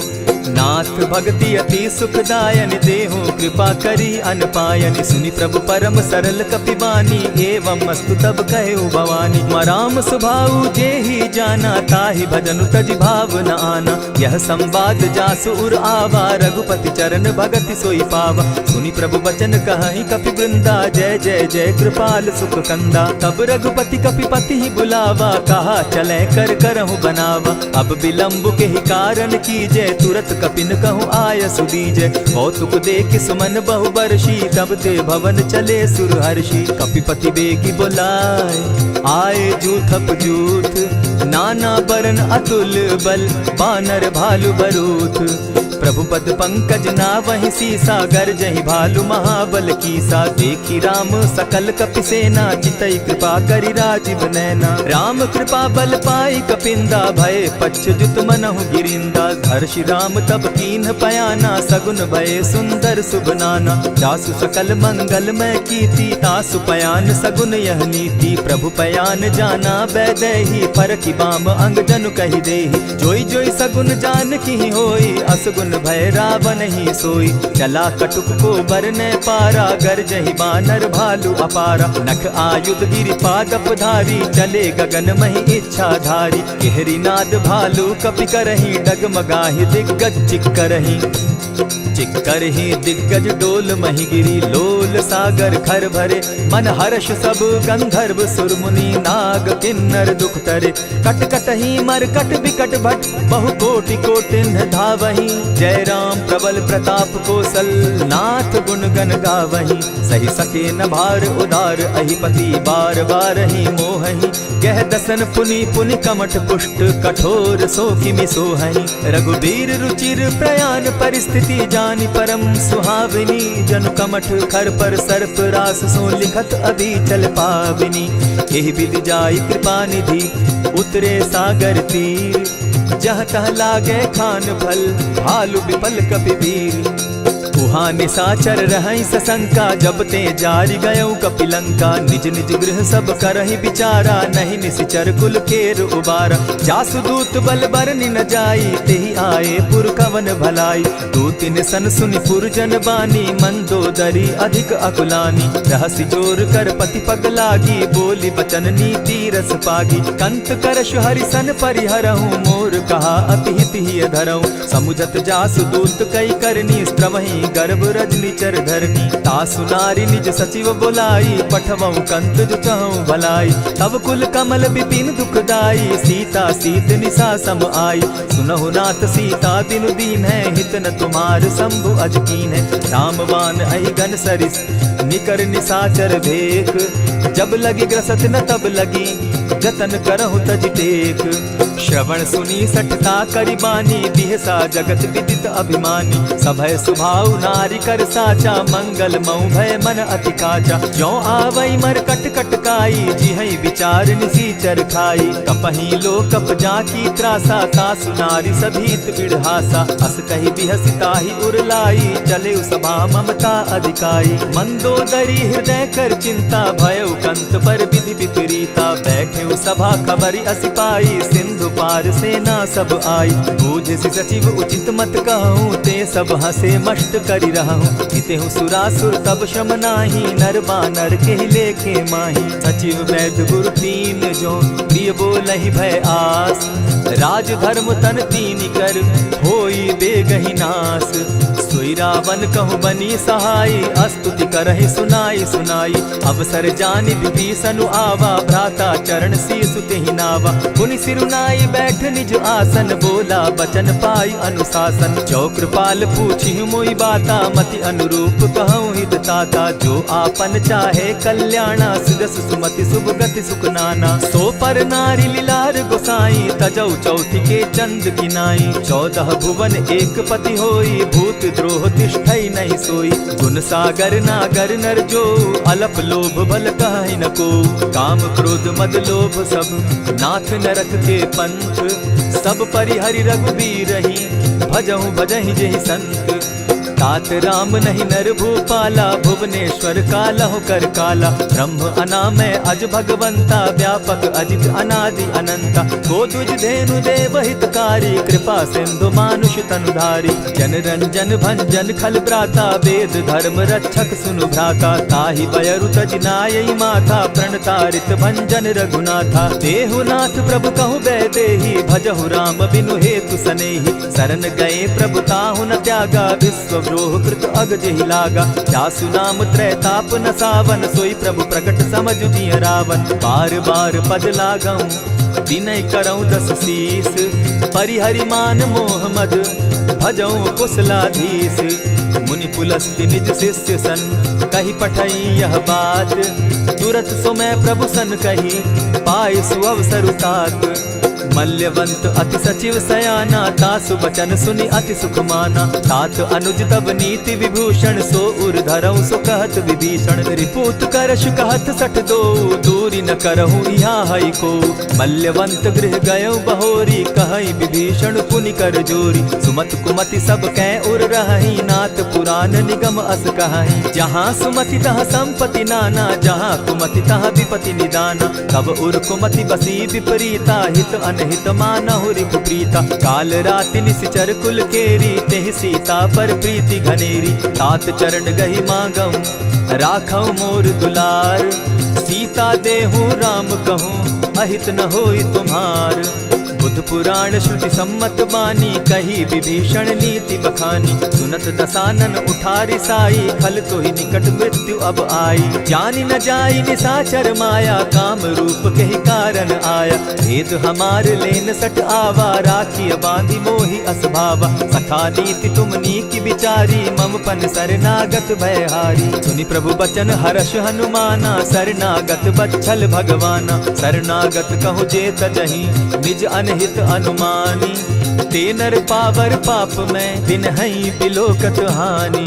नाथ भक्ति अति सुखदायन, देहु कृपा करी अनपायनि। सुनि प्रभु परम सरल कपिबानी, एवं मस्तु तब कहु भवानी। मराम सुभाऊ जेहि जाना, ताहि भजनु तजि भाव न आना। यह संवाद जासु उर आवा, रघुपति चरण भगति सोई पावा। सुनि प्रभु बचन कहहि कपि वृंदा, जय जय जय कृपाल सुख कंदा। तब रघुपति कपिपति ही बुलावा, कहा चले कर करहु बनावा। अब विलंब के ही कारण कीजय, तुरत कपिन कहूँ आय सुदीजय। कौतुक देख सुमन बहु बरसी, तब ते भवन चले सुर हर्षि। कपिपति बेगी बुलाए, आए जूथप जूथ। नाना बरन अतुल बल, बानर भालु बरूथ। प्रभु पद पंकज नावहि सीसा, गरजहि भालु महाबल कीसा। देखी राम सकल कपि सेना, चितई कृपा करि राजीव नैना। राम कृपा बल पाई कपिंदा, भय पच्युत मनहु गिरिंदा। हर्षि राम तब कीन्ह पयाना, सगुन भय सुंदर शुभ नाना। जासु सकल मंगल मैं कीर्ति, तासु पयान सगुन यह नीति। प्रभु पयान जाना बैदेही, फरकि बाम अंग जनु कहि देहि। जोई जोई सगुन जान की होई, असगुन भय रावण ही सोई। चला कटुक को बरने पारा, गरजहि बानर भालु अपारा। नख आयुध गिरि पादप धारी, चले गगन महि इच्छा धारी। केहरी नाद भालु कपि करहि, डगमगाहि दिग्गज चिक्करहि। चिक्करहि दिग्गज डोल महि गिरी, लोल सागर खर भरे। मन हर्ष सब गंधर्व सुर मुनि, नाग किन्नर दुख तरे। कट कटहि मरकट बिकट भट, बहु कोटि कोटिन्ह धावहि। जय राम प्रबल प्रताप कौशल, नाथ गुण गण गावहि। सही सके न भार उदार, अहिपति बार बार ही मोहहि। गह दसन पुनि पुनि कमठ पुष्ट, कठोर सो किमि सोहहि। रघुबीर रुचिर प्रयाण परिस्थिति, जानि परम सुहाविनी। जनु कमठ खर पर सर्प रास, सो लिखत अभी चल पाविनी। एहि विधि जाई कृपा निधि, उतरे सागर तीर। जहाँ तह लागे खान फल, भालु विपल कपि वीर। उहाँ निशाचर रहई सशंका, जब ते जारी गयऊ कपिलंका। निज निज गृह सब करहि विचारा, नहीं निशिचर कुल केर उबारा। जासु दूत बल बरनि न जाई, तेहि आए पुर कवन भलाई। दो तीन सन सुनि पुरजन बानी, मंदोदरी अधिक अकुलानी। रहसि जोर कर पति पग लागी, बोली बचन नीति रस पागी। कंत करश हरिसन परिहरहूँ, मोर कहा अति हित ही धरऊँ। समुझत जासु दूत कई करनी, स्त्रवहीं गर्भ रजनी चर धरनी। तासु नारी निज सचिव बोलाई, पठवऊँ कंत जो चहूँ भलाई। तब कुल कमल विपिन दुखदाई, सीता सीत निशा सम आई। सुनहु नाथ सीता बिनु दीन है, हित न तुम्हार शंभु अज कीन है। रामबान अहिगन सरिस निकर निशाचर भेक, जब लगी ग्रसत न तब लगी, जतन करहु तज टेक। श्रवण सुनी सठता करिबानी, बिहसा जगत विदित अभिमानी। सभय सुभाव नारी कर साचा, मंगल मऊ भय मन अति काचा। ज्यों आवई मर कट कट काई, जिहई विचार निसीचर खाई। कपही लो कप जाकी त्रासा, तासु नारी सभीत बिढ़हासा। अस कही बिहसिता ही उरलाई, चले सभा ममता अधिकाई। मंदोदरी हृदय कर चिंता, भयउ कंत पर विधि विपरीता। बैठे सभा खबरी असी पाई, सिंधु पार सेना सब आई। बूझि सचिव उचित मत कहूँ, ते सब हंसे मष्ट करि रहूँ। हितेहु सुरासुर तब शम नाही, नर बानर के लेखे माही। सचिव वैद्य गुरु तीन जो, प्रिय बोलहि भय आस। राज धर्म तन तीन कर, होई बेगहि नास। सोई रावण कहु बनी सहाय, स्तुति करहि सुनाई सुनाई। अवसर जानि विभीषण आवा, भ्राता चरण शीसु तेहि नावा। पुनि सिरुनाई बैठ निज आसन, बोला बचन पाई अनुशासन। जो कृपाल पूछि मोई बाता, मति अनुरूप कहूँ हित ताता। जो आपन चाहे कल्याणा, सुजस सुमति शुभ गति सुख नाना। सो पर नारी लीलार गोसाई, तजौ चौथि के चंद किनाई। 14 भुवन एक पति होई, भूत द्रोह तिष्ठई नहीं सोई। गुण सागर नागर नर जो, अलप लोभ बल कहि न को। काम क्रोध मद लोभ सब, नाथ नरक के पंथ। सब परिहरि रघुबीरहि, भजहु भजहि जेहि संत। तात राम नहीं नर भूपाला, भुवनेश्वर कालहु कर काला। ब्रह्म अनामय अज भगवंता, व्यापक अजित अनादि अनंता। को तुझ धेनु देव हितकारी, कृपा सिंधु मानुष तनुधारी। जन रंजन भंजन खल भ्राता, वेद धर्म रक्षक सुनु भ्राता। ताहि बयरु तज नायई माथा, प्रणतारित भंजन रघुनाथा। देहुनाथ प्रभु कहु बैदेहि, भजहु राम बिनु हेतु सनेहि। शरण गए प्रभु ताहु न त्यागा, विश्व द्रोह कृत अग जेहि लागा। जासु नाम त्रैताप न सावन, सोई प्रभु प्रकट समझ जिय रावण। बार बार पद लागऊं, विनय करऊं 10 शीस। परिहरि मान मोह मद, भजऊं कुशलाधीश। मुनि पुलस्ति निज शिष्य सन, कही पठई यह बात। तुरत सो मैं प्रभु सन कही, पाए सुअवसर तात। मल्यवंत अति सचिव सयाना, तासु बचन सुनि अति सुख माना। तात अनुज तब नीति विभूषण, सो उर धरऊं सो कहत विभीषण। रिपुत करश कहत सठ दो, दूरी न करहूँ यहाँ हई को। मल्यवंत गृह गयऊ बहोरी, कहई विभीषण पुनि कर जोरी। सुमत कुमति सब कै उर रहई, नाथ पुराण निगम अस कहई। जहाँ सुमति तहाँ संपत्ति नाना, जहाँ कुमति तहाँ विपति निदाना। तब उर कुमति बसी विपरीता, हित अनहित मानहु रिपु प्रीता। काल राति निशिचर कुल केरी, तेहि सीता पर प्रीति घनेरी। तात चरण गहि मांगऊं, राखऊं मोर दुलार। सीता देहूँ राम कहूँ, अहित न होई तुम्हार। बुद्ध पुराण श्रुति सम्मत बानी, कही विभीषण नीति बखानी। सुनत दसानन उठारी साई, खल तो ही निकट मृत्यु अब आई। जानी न जाई निशाचर माया, काम रूप के ही कारण आया। भेद हमार लेन सट आवा, राखी बांधी मोहि असभावा। सखा नीति तुम नीकी विचारी, मम पन शरणागत भयहारी। सुनि प्रभु बचन हर्ष हनुमाना, शरणागत बच्छल भगवाना। शरणागत कहु जे तजहि, निज अनहित अनुमानी। ते नर पावर पाप में, बिनहि बिलोकत हानि।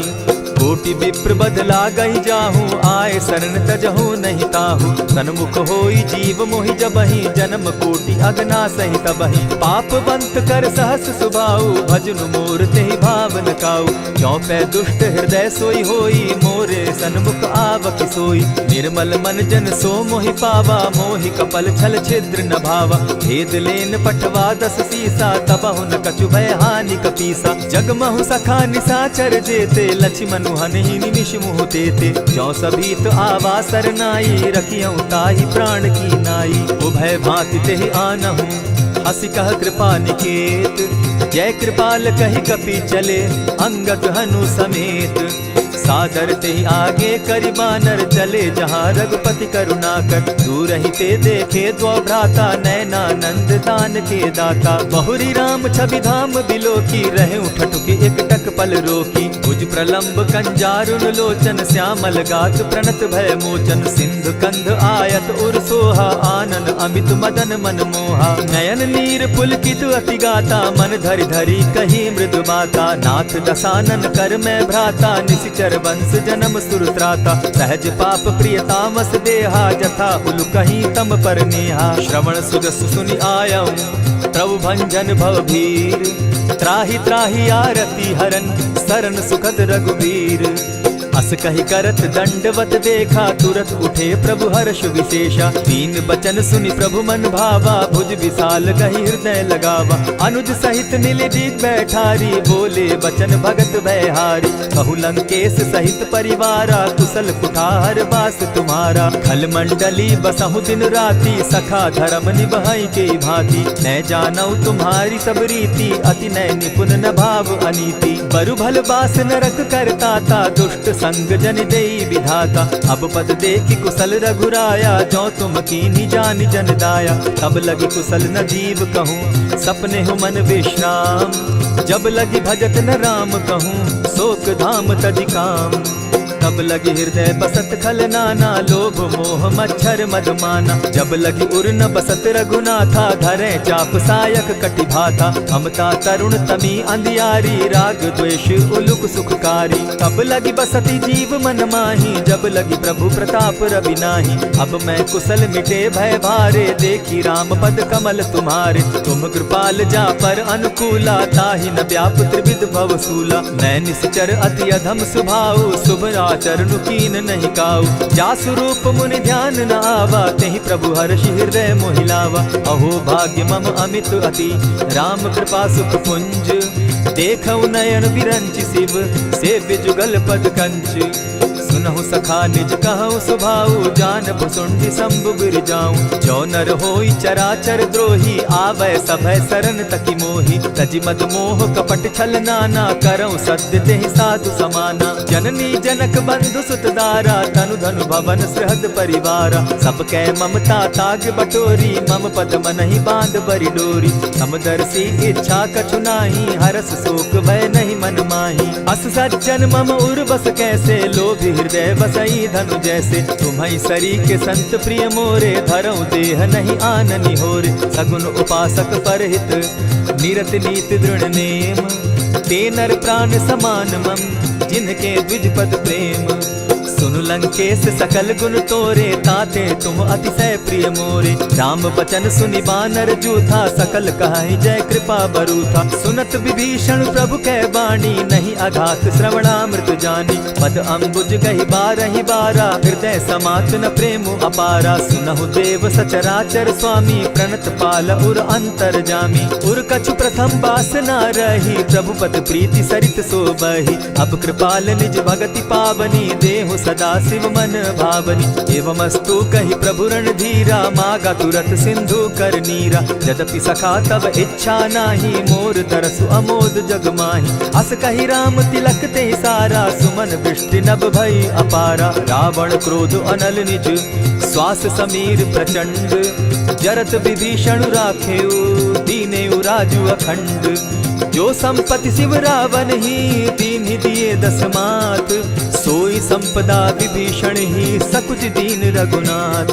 कोटि विप्र बदला गई जाहू, आए शरण तजहू नहीं ताहू। सन्मुख होई जीव मोहि जबहि, जन्म कोटि अगना सही तबहि। पाप बंत कर सहस सुभाऊ, भजनु मोर तेहि भावन काऊ। चौपै दुष्ट हृदय सोई होई, मोरे सन्मुख आवक सोई। निर्मल मन जन सो मोहि पावा, मोहि कपल छल छिद्र न भावा। भेद लेन पटवा 10 सीसा, तबहु न कछु भय हानि कपीसा। जगमहु सखा निसाचर जेते, लक्ष्मण हनहि निमिष मुह तेते। जो सभीत आवा सरनाई, रखियऊ ताहि प्राण की नाई। उभय भांति तेहि आनहु, हसी कह कृपा निकेत। जय कृपाल कहि कपि चले, अंगद हनु समेत। सादर तेहि आगे करि बानर, चले जहाँ रघुपति करुणा कर। दूर ही ते देखे द्वौ भ्राता, नैनानंद दान के दाता। बहुरी राम छवि धाम बिलोकी, रहे ठठुके एक टक पल रोकी। भुज प्रलंब कंजारुन लोचन, श्यामल गात प्रणत भय मोचन। सिंधु कंध आयत उर सोहा, आनन अमित मदन मन मोहा। नयन नीर पुलकित अति गाता, मन धरि धरि कही मृदु बाता। नाथ दसानन कर मैं भ्राता, निशिचर वंश जन्म सुरत्राता। सहज पाप प्रिय तामस देहा, जथा उलु कहीं तम पर नेहा। श्रवण सुजस सुनि आयऊं, प्रभु भंजन भव भीर। त्राहि त्राहि आरती हरन, सरन सुखद रघुवीर। अस कहि करत दंडवत देखा, तुरत उठे प्रभु हर्ष विशेषा। दीन बचन सुनि प्रभु मन भावा, भुज विशाल कहि हृदय लगावा। अनुज सहित नीलदीप बैठारी, बोले बचन भगत भयहारी। कहु लंकेश सहित परिवारा, कुशल कुठार बास तुम्हारा। खल मंडली बसहु दिन राति, सखा धर्म निभाई के भांति। न जानऊ तुम्हारी सब रीति, अति नय निपुण न भाव अनीति। बरु भल बास नरक करताता, दुष्ट संग जन देई विधाता। अब पद देखि कुशल रघुराया, जो तुम कीनी जानि जन दाया। तब लगी कुशल न जीव कहूँ, सपने हो मन विश्राम। जब लगी भजत न राम कहूँ, शोक धाम तजि काम। तब लगी हृदय बसत खल नाना, लोभ मोह मच्छर मदमाना। जब लगी उर न बसत रघुनाथा, धरे चाप सायक कटि भाथा। ममता तरुण तमी अंधियारी, राग द्वेष उलुक सुखकारी। तब लगी बसती जीव मन माही, जब लगी प्रभु प्रताप रवि नाही। अब मैं कुशल मिटे भय भारे, देखी राम पद कमल तुम्हारे। तुम कृपाल जा पर अनुकूला, ताहि न व्याप त्रिविध भव सूला। मैं निश्चर अति अधम स्वभाव, शुभ चरणु कीन नहीं काऊ। जासु रूप मुनि ध्यान न आवा, तेहि प्रभु हर्षि हृदय मोहिलावा। अहो भाग्य मम अमित अति, राम कृपा सुख पुंज। देखऊ नयन विरंचि शिव, सेव्य जुगल पद कंच। सुनहु सखा निज कहूँ सुभाऊ, जानब सुंडि शंभु गिर जाऊं। जो नर होई चराचर द्रोही, आवै सभय सरन तकी मोही। तजि मद मोह कपट छल नाना, करऊँ सत्य तेहि साधु समाना। जननी जनक बंधु सुत दारा, तनु धनु भवन सृहद परिवारा। सब कै ममता ताग बटोरी, मम पद मनहि बांध बरि डोरी। समदर्शी इच्छा कछु नाही, हरस शोक भय नहीं मन माही। अस सज्जन मम उर बस कैसे, लोभी हृदय बसई धनु जैसे। तुम्हारी सरी के संत प्रिय मोरे, धरऊं देह नहीं आननि होरे। सगुन उपासक परहित, निरत नीति दृढ़ नेम। ते नर प्राण समान मम, जिनके द्विज पद प्रेम। सुनु लंकेश सकल गुण तोरे, ताते तुम अतिशय प्रिय मोरे। राम बचन सुनि बानर जूथा, सकल कहाई जय कृपा बरूथा। सुनत विभीषण प्रभु कै बाणी, नहीं अघात श्रवणामृत जानी। पद अम्बुज गहि बारहि बारा, हृदय समात न प्रेम अपारा। सुनहु देव सचराचर स्वामी, प्रणत पाल उर अंतर जामी। उर कछु प्रथम बास न रही, प्रभु पद प्रीति सरित सोबहि। अब कृपाल निज भगति पावनी, देहु सदा शिव मन भावनी। एवमस्तु कहि प्रभु रणधीरा, मागा तुरत सिंधु कर नीरा। यद्यपि सखा तब इच्छा नाही, मोर तरसु अमोद जग माही। अस कहि राम तिलक ते सारा, सुमन वृष्टि नभ भई अपारा। रावण क्रोध अनल निज, श्वास समीर प्रचंड। जरत विभीषण राखेउ, दीनेउ राजु अखंड। जो संपत्ति शिव रावण ही, दीन्हि दिए 10 मात। सोई संपदा विभीषण ही, सकुच दीन रघुनाथ।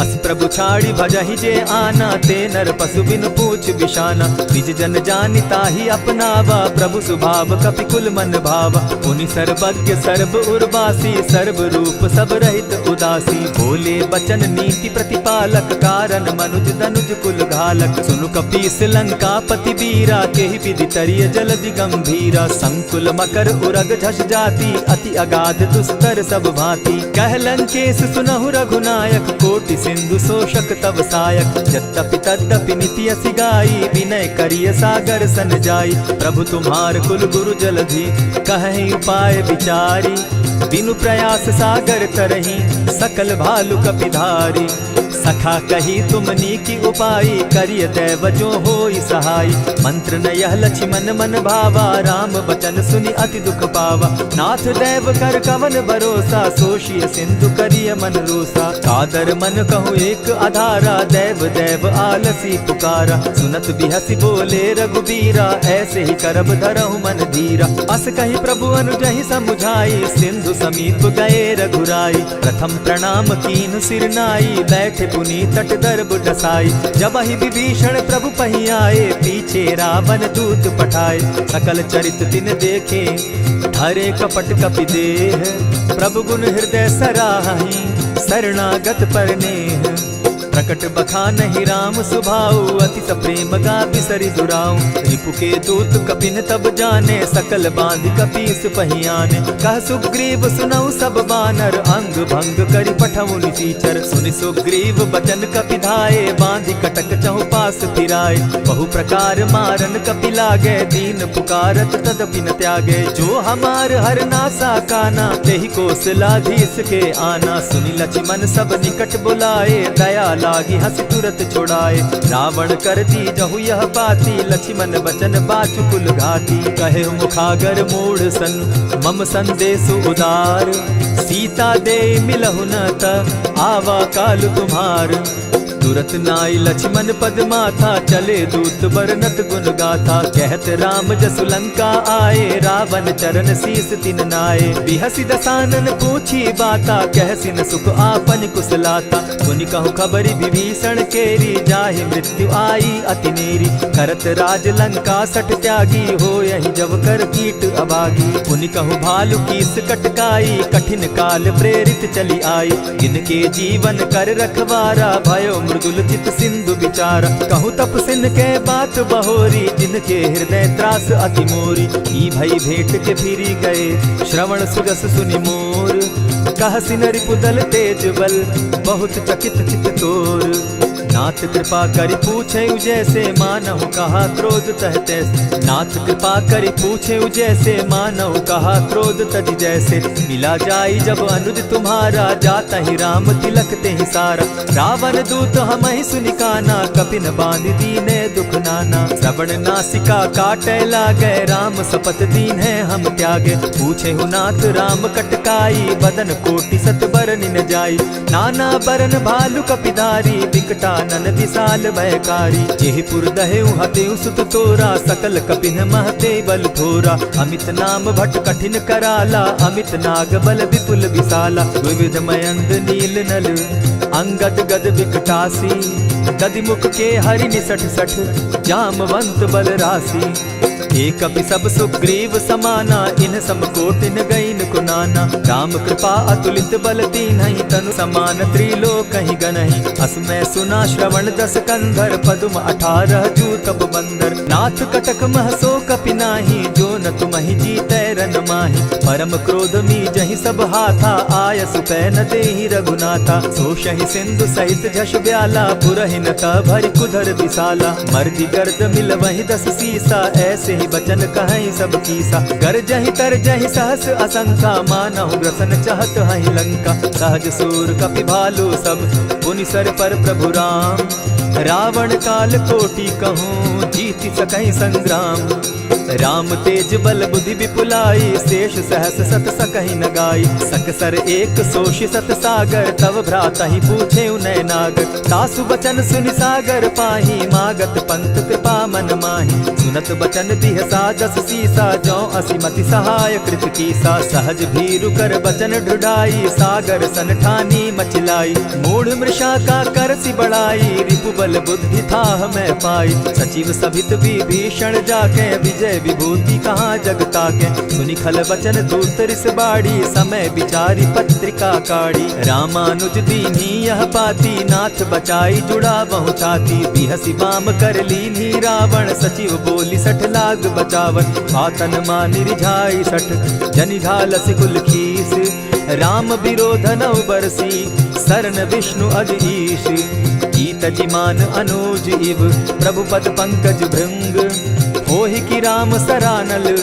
अस प्रभु छाड़ी भजहि जे आना, ते नर पशु बिनु पूछ बिशाना। निज जन जानिता ही अपनावा, प्रभु स्वभाव कपि कुल मन भावा। पुनि सर्वज्ञ सर्व उर्वासी, सर्व रूप सब रहित उदासी। बोले बचन नीति प्रतिपालक, कारण मनुज दनुज कुल घालक। सुनु कपीस लंका पति बीरा, केहि विधि तरिय जलधि गंभीरा। संकुल मकर उरग झष जाति, अति अगाध दुस्तर सब भांति। कह लंकेश सुनहु रघुनायक, कोटि सिंधु शोषक तब सायक। यद्यपि तद्यपि निति असि गाई, विनय करिय सागर सन जाई। प्रभु तुम्हार कुल गुरु जलधि, कहि उपाय विचारी। बिनु प्रयास सागर तरही, सकल भालु कपिधारी। सखा कही तुमनी की उपाई, करिय दैव जो होई सहाय। मंत्र न यह लक्ष्मण मन भावा, राम बचन सुनि अति दुख पावा। नाथ दैव कर कवन भरोसा, सोषिय सिंधु करिय मन रोसा। कादर मन कहूँ एक आधारा, दैव दैव आलसी पुकारा। सुनत बिहसी बोले रघुबीरा, ऐसे ही करब धरहु मन धीरा। अस कही प्रभु अनुजहि समुझाई, सिंधु समीप गए रघुराई। प्रथम प्रणाम कीन्ह सिर नाई, बैठे पुनि तट दर्ब डसाई। जब ही विभीषण प्रभु पही आए, पीछे रावण दूत पठाए। सकल चरित तिन देखे, हरे कपट कपि देह। प्रभु गुण हृदय सराहि, शरणागत पर नेह। प्रकट बखानहि राम सुभाऊ, अति सप्रेम गा बिसरि दुराऊ। रिपु के दूत कपिन तब जाने, सकल बांध कपीस पहियाने। कह सुग्रीव सुनऊ सब बानर, अंग भंग करि पठऊ निसीचर। सुनि सुग्रीव बचन कपि धाये, बांधि कटक चहु पास फिराए। बहु प्रकार मारन कपि लागे, दीन पुकारत तदपि न त्यागे। जो हमार हर नासा काना, तेहि कौशलाधीश के आना। सुनि लक्ष्मण सब निकट बुलाए, दया लागी हंसी तुरत छुड़ाए। रावण कर दी जहु यह बाती, लक्ष्मण बचन बाचु कुल घाती। कहे मुखागर मूढ़ सन, मम संदेश उदार। सीता दे मिलहु न त, आवा काल तुम्हार। तुरत नाई लक्ष्मण पद माथा, चले दूत बरनत गुण गाथा। कहत राम जसु लंका आए, रावण चरण शीस तिन नाये। बिहसी दसानन पूछी बाता, कहसी न सुख आपन कुशलाता। सुनि कहु खबरि विभीषण केरी, जाहि मृत्यु आई अति नेरी। करत राज लंका सठ त्यागी, हो यही जब कर कीट अभागी। पुनि कहु भालु कीस कटकाई, कठिन काल प्रेरित चली आई। इनके जीवन कर रखवारा, भयो मृदुल चित सिंधु विचार। कहु तप सिन के बात बहोरी, जिनके हृदय त्रास अति मोरी। ई भई भेंट के फिरी गए, श्रवण सुजस सुनि मोर। कह सिन रिपुदल तेज बल, बहुत चकित चित तोर। नाथ कृपा करि पूछे जैसे, मानहु कहा क्रोध तहते। नाथ कृपा करि पूछे जैसे, मानहु कहा क्रोध तज जैसे। मिला जाई जब अनुज तुम्हारा, जाता ही राम तिलक ते ही सारा। रावण दूत हम ही सुनिकाना, कपिन बांध दीने दुख नाना। श्रवण नासिका काटे लागे, राम सपत दीन है हम त्यागे। पूछे हु नाथ राम कटकाई, बदन कोटि सत बरन न जाई। नाना बरन भालु कपिधारी, विकटा नन विशाल भयकारी। जेहि पुर दहेउ हतेउ सुत तोरा, सकल कपिन महते बल थोरा। अमित नाम भट कठिन कराला, अमित नाग बल विपुल विशाला। विविध मयंद नील नल, अंगद गद विकटासी। गदिमुख के हरि निसठ सठ, जामवंत बल राशि। एक कपि सब सुग्रीव समाना, इन समकोटिन गईन कुनाना। राम कृपा अतुलित बल दीन्हि, तनु समान त्रिलोक ही गनहि। अस मैं सुना श्रवण दस कंधर, पदुम 18 जूतब बंदर। नाथ कटक महसो कपि नाही, जो न तुमहि जीतै रन माहि। परम क्रोध मी जहि सब हाथा, आय सुपै न देहि रघुनाथा। सोषहि सिंधु सहित झष ब्याला, पुरहि न त भरि कुधर विशाला। मर्दि गर्द मिल वहि 10 सीसा, ऐसे बचन कहीं सब कीसा। कर जहि तर जहि सहस असंखा, मानहु ग्रसन चाहत हहि लंका। सहज सूर कपि भालु सब, पुनि सर पर प्रभु राम। रावण काल कोटि कहूँ, जीति सकहि संग्राम। राम तेज बल बुद्धि विपुलाई, शेष सहस सत सकहि न गाई। सकसर एक सोषि सत सागर, तव भ्राता ही पूछे उनय नागर। तासु बचन सुनि सागर पाही, मागत पंत कृपा मन माही। सुनत बचन बिहसा जस सीसा, जौ असिमति सहाय कृत कीसा। सहज भीरु कर बचन ढुढ़ाई, सागर सन ठानी मचिलाई। मूढ़ मृषा का कर सी बढ़ाई, रिपु बल बुद्धि थाह मैं पाई। सचिव सभित विभीषण जाके, विजय विभूति कहाँ जगता के। सुनि खल वचन दूत रिस बाड़ी, समय विचारी पत्रिका काढ़ी। रामानुज दीन्ही यह पाती, नाथ बचाई जुड़ा बहु छाती। बिहसी बाम कर लीन्ही रावण, सचिव बोली सठ लाग बचावन। आतन मानि रिझाई सठ, जनि ढालसि कुल खीस। राम विरोध नौ बरसी, सरन विष्णु अधीश। ईत जिमान अनुज इव, प्रभु पद पंकज भृंग। होहि की राम सरानल,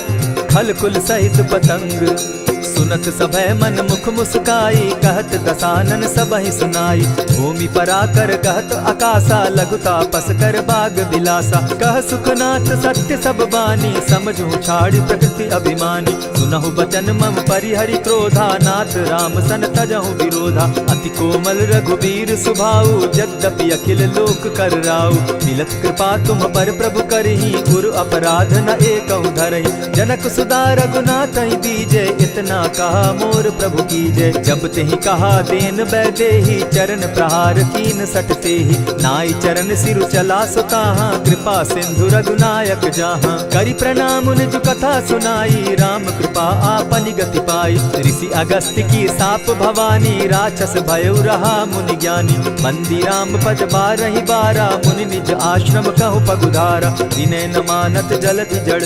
खल कुल सहित पतंग। सुनत सभय मन मुख मुस्काई, कहत दसानन सबहि सुनाई। भूमि पराकर कहत आकाशा, लघु तापस कर बाग बिलासा। कह सुखनाथ सत्य सब बानी, समझू छाड़ प्रकृति अभिमानी। सुनहु बचन मम परिहरि क्रोधा, नाथ राम सन तजहु विरोधा। अति कोमल रघुबीर सुभाऊ, यद्यपि अखिल लोक कर राऊ। मिलत कृपा तुम पर प्रभु करही, गुरु अपराध न एकहु धरहि। जनक सुधा रघुनाथ दीजे, इतना कहा मोर प्रभु कीजय। जब तेहि कहा देन बैदेही, चरण प्रहार कीन सटते ही। नाई चरण सिरु चला सुताहा, कृपा सिंधु रघुनायक जाहा। करि प्रणाम निज कथा सुनाई, राम कृपा आपनि गति पाई। ऋषि अगस्त्य की साप भवानी, राक्षस भयउ रहा मुनि ज्ञानी। बंदी राम पद बारहि बारा, मुनि निज आश्रम कहु पगुधारा। विनय न मानत जलधि जड़,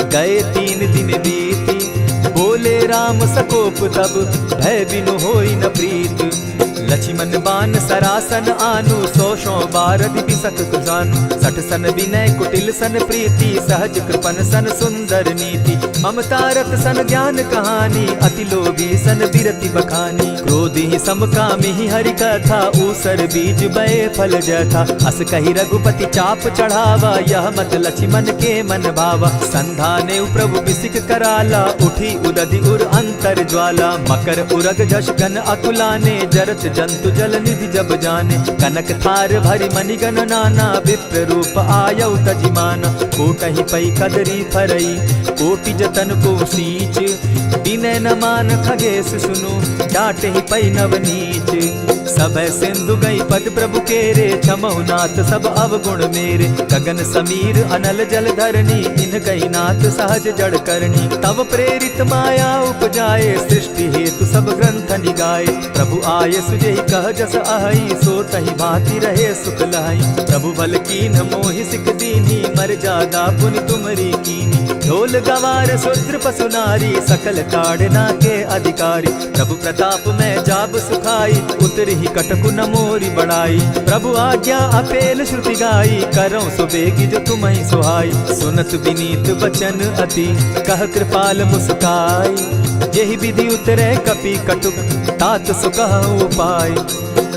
गए 3 दिन बीती। बोले राम सकोप तब, भय बिनु होई न प्रीत। लक्ष्मण बान सरासन आनु, 100 बारदि बिसक कुजानु। 60 सन विनय कुटिल सन प्रीति, सहज कृपन सन सुंदर नीति। ममता रत सन ज्ञान कहानी, अति लोभी सन बिरति बखानी। क्रोधी समकामी हरि कथा, ऊसर बीज बये फल जथा। अस कहि रघुपति चाप चढ़ावा, यह मत लक्ष्मण के मन भावा। संधाने प्रभु बिसिक कराला, उठी उदधि उर अंतर ज्वाला। मकर उरग झष गन अकुलाने, जरत जंतु जल निधि जब जाने। कनक थार भरि मणिगण नाना, विप्र रूप आयउ तजिमाना। कोटहि पै कदरी फरई, कोटि जतन को सींच। विनय न मान खगेश सुनु, डांटहि पै नव नीच। सभय सिंधु गई पद प्रभु केरे, क्षमहु नाथ सब अवगुण मेरे। गगन समीर अनल जल धरनी, इन कही नाथ सहज जड़ करनी। तब प्रेरित माया उपजाए, सृष्टि हेतु सब ग्रंथ निगाए। प्रभु आय सुजेहि कह जस अहई, सो तहि भांति रहे सुख लहई। प्रभु बल कीन मोहि सिख दीनी, मर्यादा पुनि तुमरी कीनी। ढोल गवार शूद्र पशु नारी, सकल ताड़ना के अधिकारी। प्रभु प्रताप में जाब सुखाई, उतरहि कटकु न मोरी बड़ाई। प्रभु आज्ञा अपेल श्रुति गाई, करऊं सो बेगी जो तुम्हि सुहाई। सुनत विनीत बचन अति, कह कृपाल मुस्काई। जेहि विधि उतरे कपि कटुक, तात सो कहउँ उपाय।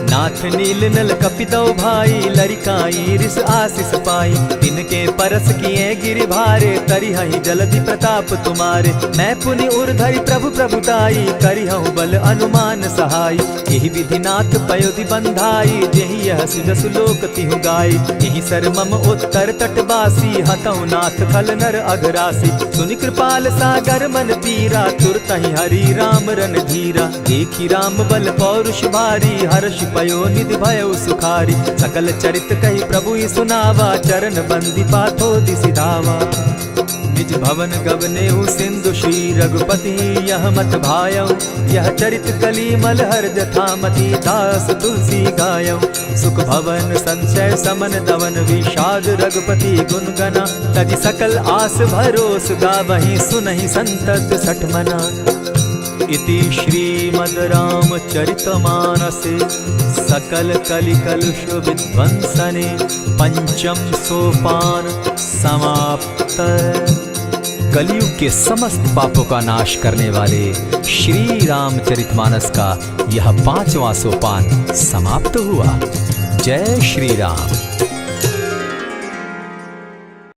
नाथ नील नल कपितौ भाई, लरिकाई रिस आशीष पाई। तिनके परस किए गिरि भारे, तरिहहि जलधि प्रताप तुम्हारे। मैं पुनि उर्धरि प्रभु प्रभुताई, करिहउँ बल अनुमान सहाय। एहि विधि नाथ पयोधि बंधाई, जेहि यह सुजसु लोक तिहु गाई। एहि सर मम उत्तर तटवासी, हतउ नाथ खल नर अघरासी। सुनि कृपाल सागर मन पीरा, तुरतहि हरि राम रन धीरा। देखि राम बल पौरुष भारी, हर्ष पयो निधि भयउ सुखारी। सकल चरित कहि प्रभु ही सुनावा, चरण बंदी पाथो दिसि धावा। निज भवन गवनेउ सिंधु श्री रघुपति, यह मत भायउ। यह चरित कली मलहर जथामति, दास तुलसी गायउ। सुख भवन संशय समन दवन, विषाद रघुपति गुण गना। तजि सकल आस भरोस, गावहि सुनहि संतत सठ मना। इति श्रीमद् रामचरितमानसे, सकल कलिकलुष विध्वंसने। पंचम सोपान समाप्त। कलयुग के समस्त पापों का नाश करने वाले श्री रामचरितमानस का यह 5वां सोपान समाप्त हुआ। जय श्री राम।